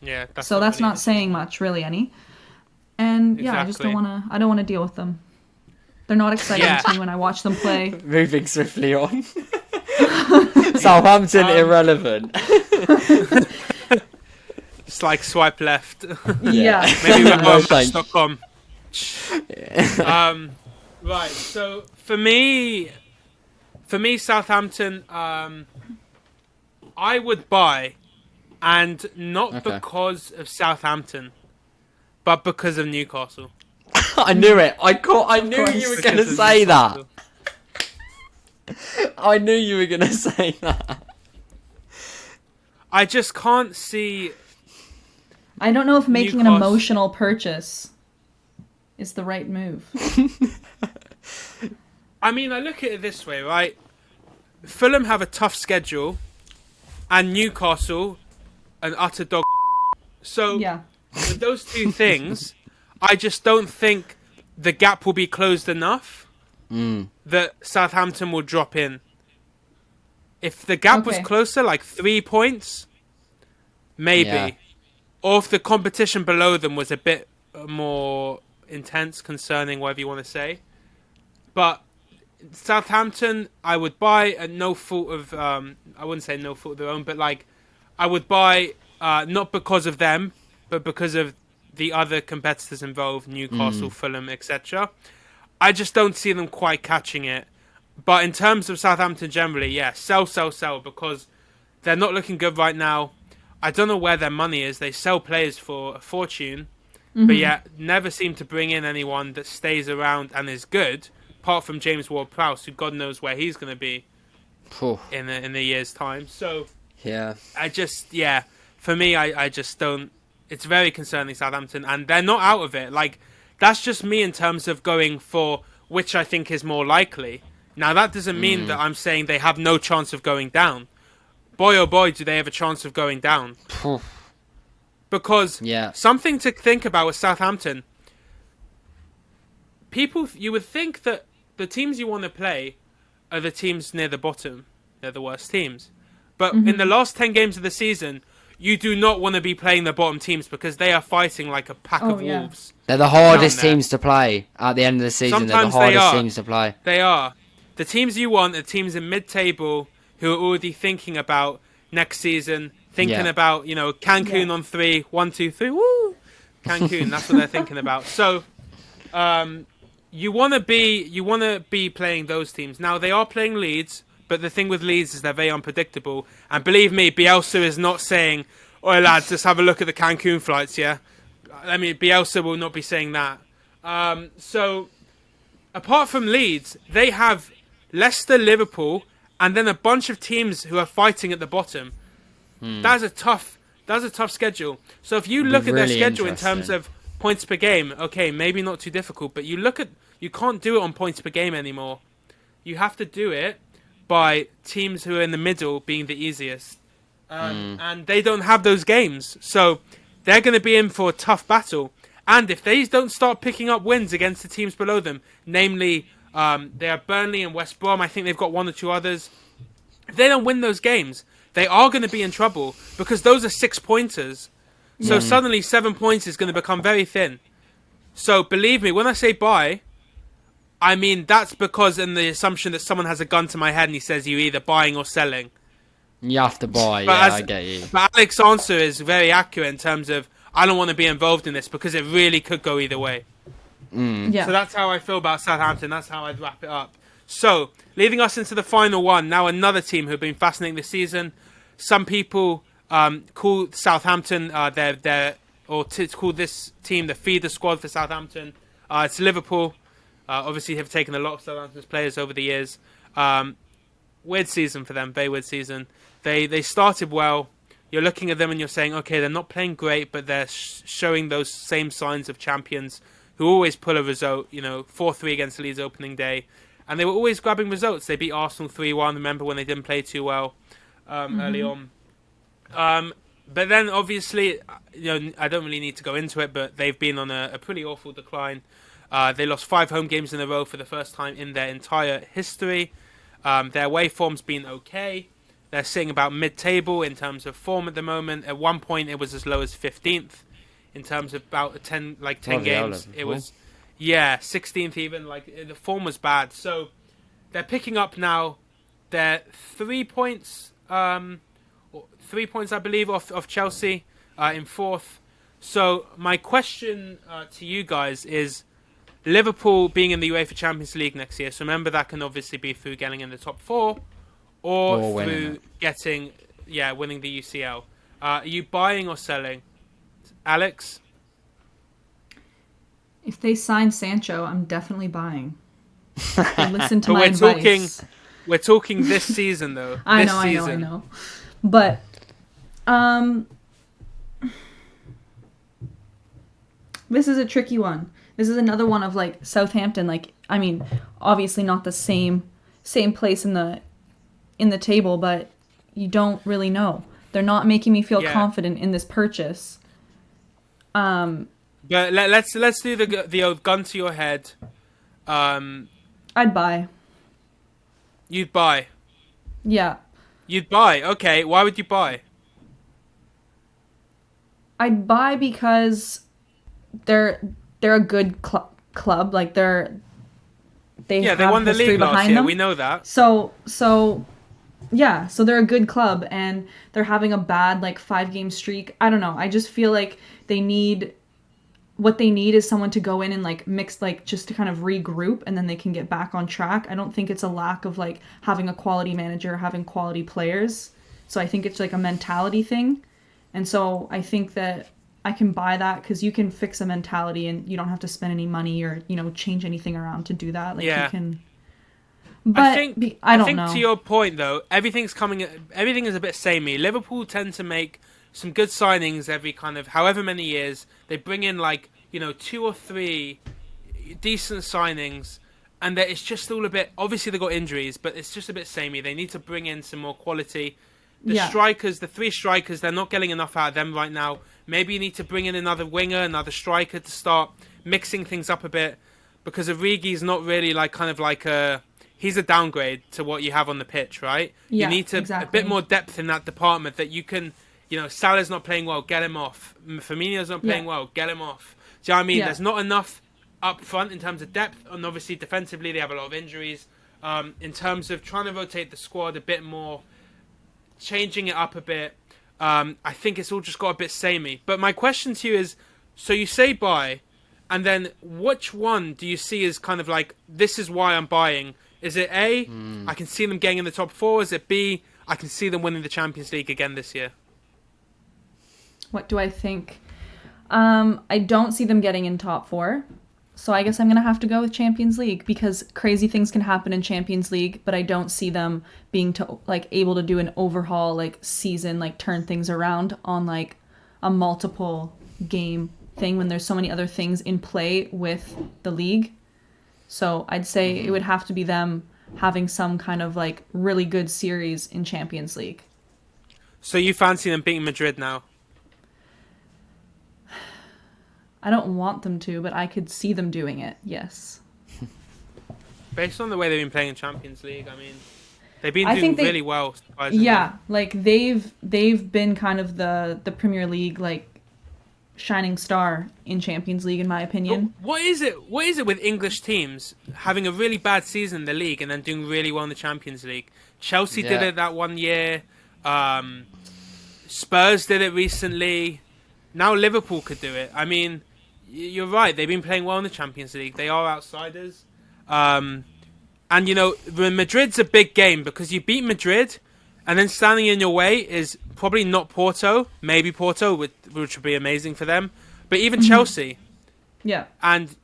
[SPEAKER 2] Yeah,
[SPEAKER 3] that's not saying much, really, any. And yeah,
[SPEAKER 2] exactly.
[SPEAKER 3] I don't want to deal with them. They're not exciting to me when I watch them play.
[SPEAKER 1] Moving swiftly on. Southampton irrelevant.
[SPEAKER 2] It's like swipe left.
[SPEAKER 3] Yeah.
[SPEAKER 2] Maybe we're on match.com. Right, so for me Southampton, I would buy, and not because of Southampton, but because of Newcastle.
[SPEAKER 1] I knew it. I knew you were going to say that. I knew you were going to say that.
[SPEAKER 2] I just can't see...
[SPEAKER 3] I don't know if making an emotional purchase is the right move.
[SPEAKER 2] I mean, I look at it this way, right? Fulham have a tough schedule, and Newcastle an utter dog. So, with those two things, I just don't think the gap will be closed enough that Southampton will drop in. If the gap was
[SPEAKER 3] Okay.
[SPEAKER 2] closer, like 3 points, maybe.
[SPEAKER 1] Yeah.
[SPEAKER 2] Or if the competition below them was a bit more intense, concerning, whatever you want to say. But Southampton, I would buy at no fault of, I wouldn't say no fault of their own, but like, I would buy not because of them, but because of the other competitors involved, Newcastle, Fulham, etc. I just don't see them quite catching it. But in terms of Southampton generally, yeah, sell, because they're not looking good right now. I don't know where their money is. They sell players for a fortune, but yet never seem to bring in anyone that stays around and is good, apart from James Ward-Prowse, who God knows where he's going to be
[SPEAKER 1] Phew.
[SPEAKER 2] in a year's time. So
[SPEAKER 1] Yeah.
[SPEAKER 2] for me, I just don't. It's very concerning, Southampton, and they're not out of it. Like, that's just me in terms of going for which I think is more likely. Now, that doesn't mean that I'm saying they have no chance of going down. Boy, oh boy, do they have a chance of going down.
[SPEAKER 1] Phew.
[SPEAKER 2] Because
[SPEAKER 1] Yeah.
[SPEAKER 2] something to think about with Southampton, you would think that the teams you want to play are the teams near the bottom. They're the worst teams. But in the last 10 games of the season, you do not want to be playing the bottom teams because they are fighting like a pack of
[SPEAKER 3] yeah.
[SPEAKER 2] wolves.
[SPEAKER 1] They're the hardest
[SPEAKER 2] Down there.
[SPEAKER 1] teams to play at the end of the season.
[SPEAKER 2] Sometimes
[SPEAKER 1] they're the
[SPEAKER 2] they
[SPEAKER 1] hardest
[SPEAKER 2] are.
[SPEAKER 1] teams to play.
[SPEAKER 2] They are. The teams you want are teams in mid-table who are already thinking about next season, thinking
[SPEAKER 1] Yeah.
[SPEAKER 2] about, Cancun
[SPEAKER 3] Yeah.
[SPEAKER 2] on 3, 1, 2, 3, woo! Cancun, that's what they're thinking about. So, you want to be playing those teams. Now, they are playing Leeds, but the thing with Leeds is they're very unpredictable. And believe me, Bielsa is not saying, "Oi lads, let's have a look at the Cancun flights." Yeah, I mean, Bielsa will not be saying that. So, apart from Leeds, they have Leicester, Liverpool, and then a bunch of teams who are fighting at the bottom. That's a tough schedule. So if you
[SPEAKER 1] It'd be
[SPEAKER 2] look at their
[SPEAKER 1] really
[SPEAKER 2] schedule in terms
[SPEAKER 1] interesting.
[SPEAKER 2] of points per game, okay, maybe not too difficult, but you can't do it on points per game anymore. You have to do it by teams who are in the middle being the easiest. And they don't have those games. So they're going to be in for a tough battle. And if they don't start picking up wins against the teams below them, namely they are Burnley and West Brom, I think they've got one or two others. If they don't win those games, they are going to be in trouble because those are 6-pointers. So suddenly 7 points is going to become very thin. So believe me, when I say buy, I mean that's because in the assumption that someone has a gun to my head and he says you're either buying or selling.
[SPEAKER 1] You have to buy.
[SPEAKER 2] But
[SPEAKER 1] Yeah, I get you.
[SPEAKER 2] But Alex's answer is very accurate in terms of I don't want to be involved in this because it really could go either way.
[SPEAKER 3] Yeah.
[SPEAKER 2] So that's how I feel about Southampton. That's how I'd wrap it up. So, leading us into the final one, now another team who have been fascinating this season. Some people call Southampton call this team the feeder squad for Southampton. It's Liverpool. Obviously, have taken a lot of Southampton's players over the years. Weird season for them, very weird season. They started well. You're looking at them and you're saying, okay, they're not playing great, but they're showing those same signs of champions who always pull a result, 4-3 against Leeds opening day. And they were always grabbing results. They beat Arsenal 3-1, remember when they didn't play too well early on. But then, obviously, I don't really need to go into it, but they've been on a pretty awful decline. They lost 5 home games in a row for the first time in their entire history. Their away form's been okay. They're sitting about mid-table in terms of form at the moment. At one point, it was as low as 15th. In terms of about 10 games, it was 16th even. Like the form was bad, so they're picking up now. They're 3 points, 3 points I believe off Chelsea in 4th. So my question to you guys is: Liverpool being in the UEFA Champions League next year. So remember that can obviously be through getting in the top 4, or through winning the UCL. Are you buying or selling? Alex?
[SPEAKER 3] If they sign Sancho, I'm definitely buying. They listen to
[SPEAKER 2] But
[SPEAKER 3] my advice.
[SPEAKER 2] we're talking this season though.
[SPEAKER 3] I
[SPEAKER 2] This
[SPEAKER 3] know.
[SPEAKER 2] season.
[SPEAKER 3] But this is a tricky one. This is another one of like Southampton. Like, I mean, obviously not the same place in the table, but you don't really know. They're not making me feel confident in this purchase.
[SPEAKER 2] But let's do the old gun to your head.
[SPEAKER 3] I'd buy.
[SPEAKER 2] You'd buy.
[SPEAKER 3] Yeah.
[SPEAKER 2] You'd buy. Okay, why would you buy?
[SPEAKER 3] I'd buy because they're a good club. Like they
[SPEAKER 2] Yeah, they
[SPEAKER 3] have
[SPEAKER 2] won the
[SPEAKER 3] history
[SPEAKER 2] league last
[SPEAKER 3] behind
[SPEAKER 2] year.
[SPEAKER 3] them.
[SPEAKER 2] We know that.
[SPEAKER 3] So yeah, so they're a good club and they're having a bad like 5-game streak. I don't know. I just feel like what they need is someone to go in and like mix, like just to kind of regroup, and then they can get back on track. I don't think it's a lack of like having a quality manager, having quality players. So I think it's like a mentality thing. And so I think that I can buy that because you can fix a mentality and you don't have to spend any money or, change anything around to do that. Like
[SPEAKER 2] Yeah.
[SPEAKER 3] you can. But
[SPEAKER 2] I
[SPEAKER 3] don't
[SPEAKER 2] think
[SPEAKER 3] know.
[SPEAKER 2] to your point though, everything is a bit samey. Liverpool tend to make some good signings every kind of however many years. They bring in like, 2 or 3 decent signings, and that it's just all a bit. Obviously they got injuries, but it's just a bit samey. They need to bring in some more quality. The 3 strikers, they're not getting enough out of them right now. Maybe you need to bring in another winger, another striker to start mixing things up a bit, because Origi's not really he's a downgrade to what you have on the pitch, right?
[SPEAKER 3] Yeah,
[SPEAKER 2] you need to
[SPEAKER 3] exactly.
[SPEAKER 2] a bit more depth in that department that you can, Salah's not playing well, get him off. Firmino's not playing well, get him off. Do you know what I mean?
[SPEAKER 3] Yeah.
[SPEAKER 2] There's not enough up front in terms of depth, and obviously defensively they have a lot of injuries. In terms of trying to rotate the squad a bit more, changing it up a bit, I think it's all just got a bit samey. But my question to you is, so you say buy, and then which one do you see as kind of like, this is why I'm buying? Is it A, I can see them getting in the top 4? Is it B, I can see them winning the Champions League again this year?
[SPEAKER 3] What do I think? I don't see them getting in top 4. So I guess I'm going to have to go with Champions League because crazy things can happen in Champions League, but I don't see them being able to do an overhaul like season, like turn things around on like a multiple game thing when there's so many other things in play with the league. So I'd say it would have to be them having some kind of like really good series in Champions League.
[SPEAKER 2] So you fancy them beating Madrid now?
[SPEAKER 3] I don't want them to, but I could see them doing it, yes.
[SPEAKER 2] Based on the way they've been playing in Champions League, I mean, they've been doing really well. Surprisingly.
[SPEAKER 3] Yeah, like they've been kind of the Premier League like shining star in Champions League, in my opinion.
[SPEAKER 2] But what is it with English teams having a really bad season in the league and then doing really well in the Champions League? Chelsea did it that one year. Spurs did it recently. Now Liverpool could do it. I mean, you're right. They've been playing well in the Champions League. They are outsiders. And, Madrid's a big game because you beat Madrid and then standing in your way is probably not Porto. Maybe Porto, which would be amazing for them. But even Chelsea.
[SPEAKER 3] Yeah.
[SPEAKER 2] And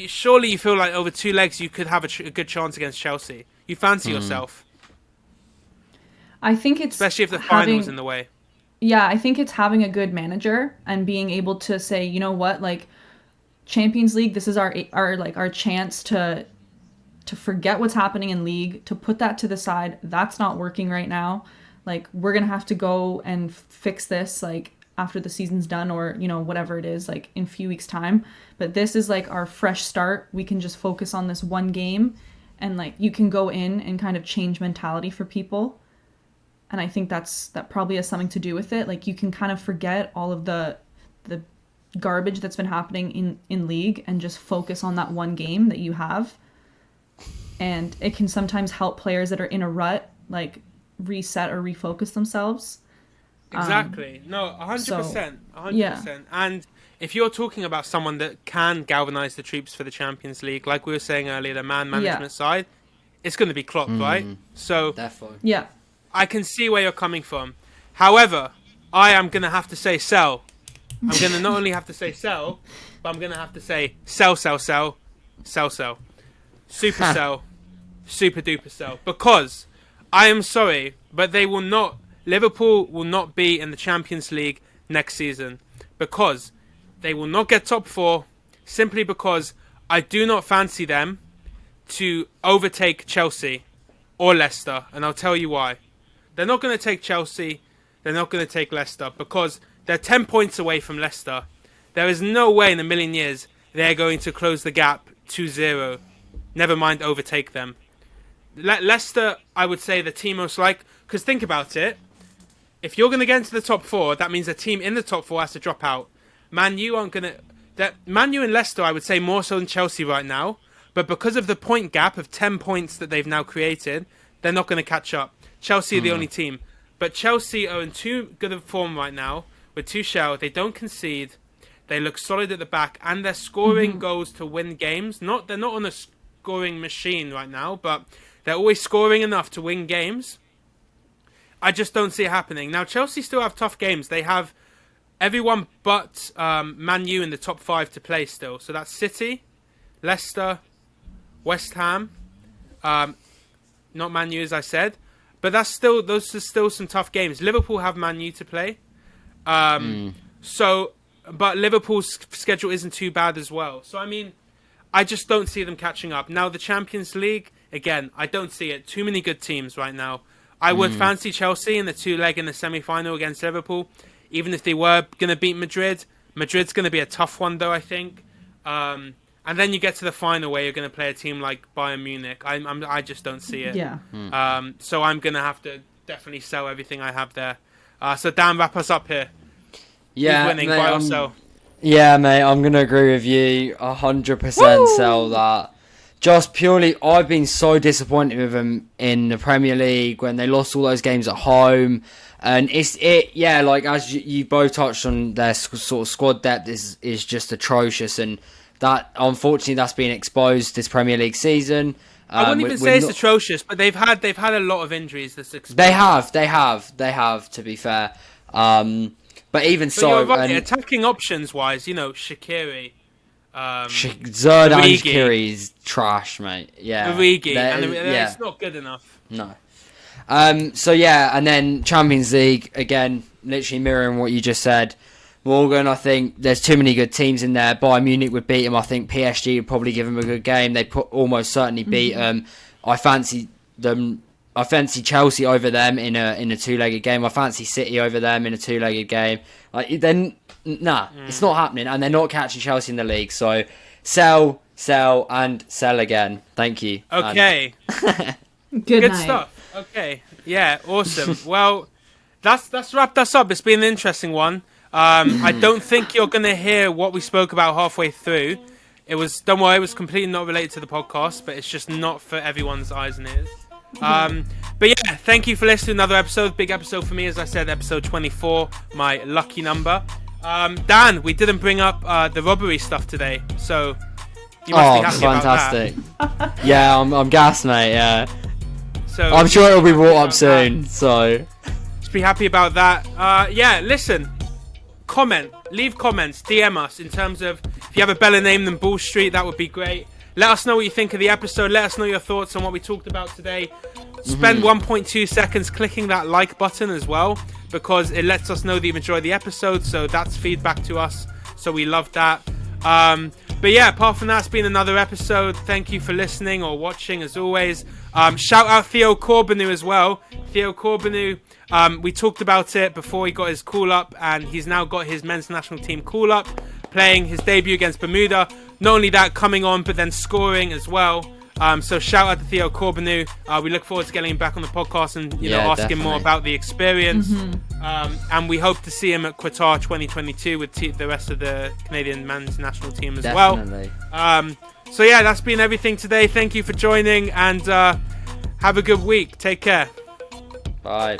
[SPEAKER 2] surely you feel like over 2 legs you could have a good chance against Chelsea. You fancy yourself.
[SPEAKER 3] I think it's...
[SPEAKER 2] Especially if the final's in the way.
[SPEAKER 3] Yeah, I think it's having a good manager and being able to say, you know what, like Champions League, this is our chance to forget what's happening in league, to put that to the side. That's not working right now. Like we're going to have to go and fix this like after the season's done or, whatever it is, like in a few weeks time. But this is like our fresh start. We can just focus on this one game and like you can go in and kind of change mentality for people. And I think that probably has something to do with it. Like you can kind of forget all of the garbage that's been happening in league and just focus on that one game that you have. And it can sometimes help players that are in a rut, like reset or refocus themselves.
[SPEAKER 2] Exactly. No, 100%. 100%.
[SPEAKER 3] Yeah.
[SPEAKER 2] And if you're talking about someone that can galvanise the troops for the Champions League, like we were saying earlier, the man management side, it's going to be Klopp, right? So
[SPEAKER 1] Definitely.
[SPEAKER 3] Yeah.
[SPEAKER 2] I can see where you're coming from. However, I am going to have to say sell. I'm going to not only have to say sell, but I'm going to have to say sell. Super sell. Super duper sell. Because I am sorry, but Liverpool will not be in the Champions League next season. Because they will not get top 4, simply because I do not fancy them to overtake Chelsea or Leicester. And I'll tell you why. They're not going to take Chelsea. They're not going to take Leicester because they're 10 points away from Leicester. There is no way in a million years they're going to close the gap 2-0. Never mind overtake them. Leicester, I would say the team most like, Because think about it. If you're going to get into the top 4, that means a team in the top 4 has to drop out. Man U aren't going to... Man U and Leicester, I would say more so than Chelsea right now. But because of the point gap of 10 points that they've now created, they're not going to catch up. Chelsea are the only team. But Chelsea are in too good of form right now with Tuchel. They don't concede. They look solid at the back. And they're scoring goals to win games. They're not on a scoring machine right now, but they're always scoring enough to win games. I just don't see it happening. Now, Chelsea still have tough games. They have everyone but Man U in the top 5 to play still. So that's City, Leicester, West Ham, not Man U as I said. But those are still some tough games. Liverpool have Man U to play. But Liverpool's schedule isn't too bad as well. So, I mean, I just don't see them catching up. Now, the Champions League, again, I don't see it. Too many good teams right now. I would fancy Chelsea in the 2-leg in the semi-final against Liverpool, even if they were going to beat Madrid. Madrid's going to be a tough one, though, I think. And then you get to the final where you're going to play a team like Bayern Munich. I just don't see it.
[SPEAKER 3] Yeah.
[SPEAKER 2] So I'm going to have to definitely sell everything I have there. So Dan, wrap us up here.
[SPEAKER 1] Yeah,
[SPEAKER 2] who's winning,
[SPEAKER 1] mate,
[SPEAKER 2] buy or sell?
[SPEAKER 1] Yeah, mate, I'm going to agree with you. 100% sell that. Just purely, I've been so disappointed with them in the Premier League when they lost all those games at home. And as you both touched on, their sort of squad depth is just atrocious. And that, unfortunately, that's been exposed this Premier League season.
[SPEAKER 2] I wouldn't even say it's atrocious, but they've had a lot of injuries this exposed.
[SPEAKER 1] They have, to be fair. But even so...
[SPEAKER 2] You're right, attacking options-wise, Shaqiri...
[SPEAKER 1] Zerdan Shaqiri's trash, mate. Yeah,
[SPEAKER 2] Origi, it's not good enough.
[SPEAKER 1] No. And then Champions League again, literally mirroring what you just said. Morgan, I think there's too many good teams in there. Bayern Munich would beat him. I think PSG would probably give him a good game. They almost certainly beat them. I fancy them. I fancy Chelsea over them in a 2-legged game. I fancy City over them in a 2-legged game. It's not happening, and they're not catching Chelsea in the league. So, sell, and sell again. Thank you.
[SPEAKER 2] Okay. Good stuff. Okay. Yeah. Awesome. Well, that's wrapped us up. It's been an interesting one. I don't think you're going to hear what we spoke about halfway through. Don't worry, it was completely not related to the podcast, but it's just not for everyone's eyes and ears. But yeah, thank you for listening to another episode. Big episode for me, as I said, episode 24, my lucky number. Dan, we didn't bring up the robbery stuff today, so you must be happy
[SPEAKER 1] fantastic.
[SPEAKER 2] about that.
[SPEAKER 1] Yeah, I'm gassed, mate. Yeah,
[SPEAKER 2] so
[SPEAKER 1] I'm sure it'll be brought up soon. So
[SPEAKER 2] just be happy about that. Yeah, listen, leave comments, DM us in terms of if you have a better name than Bull Street, that would be great. Let us know what you think of the episode. Let us know your thoughts on what we talked about today. Spend 1.2 seconds clicking that like button as well, because it lets us know that you've enjoyed the episode. So that's feedback to us. So we love that. But yeah, apart from that, it's been another episode. Thank you for listening or watching as always. Shout out Theo Corbeanu as well. Theo Corbeanu, we talked about it before he got his call-up, and he's now got his men's national team call-up, playing his debut against Bermuda. Not only that, coming on, but then scoring as well. So shout out to Theo Corbeanu. We look forward to getting him back on the podcast and asking more about the experience. And we hope to see him at Qatar 2022 with the rest of the Canadian men's national team as well. So yeah, that's been everything today. Thank you for joining, and have a good week. Take care.
[SPEAKER 1] Bye.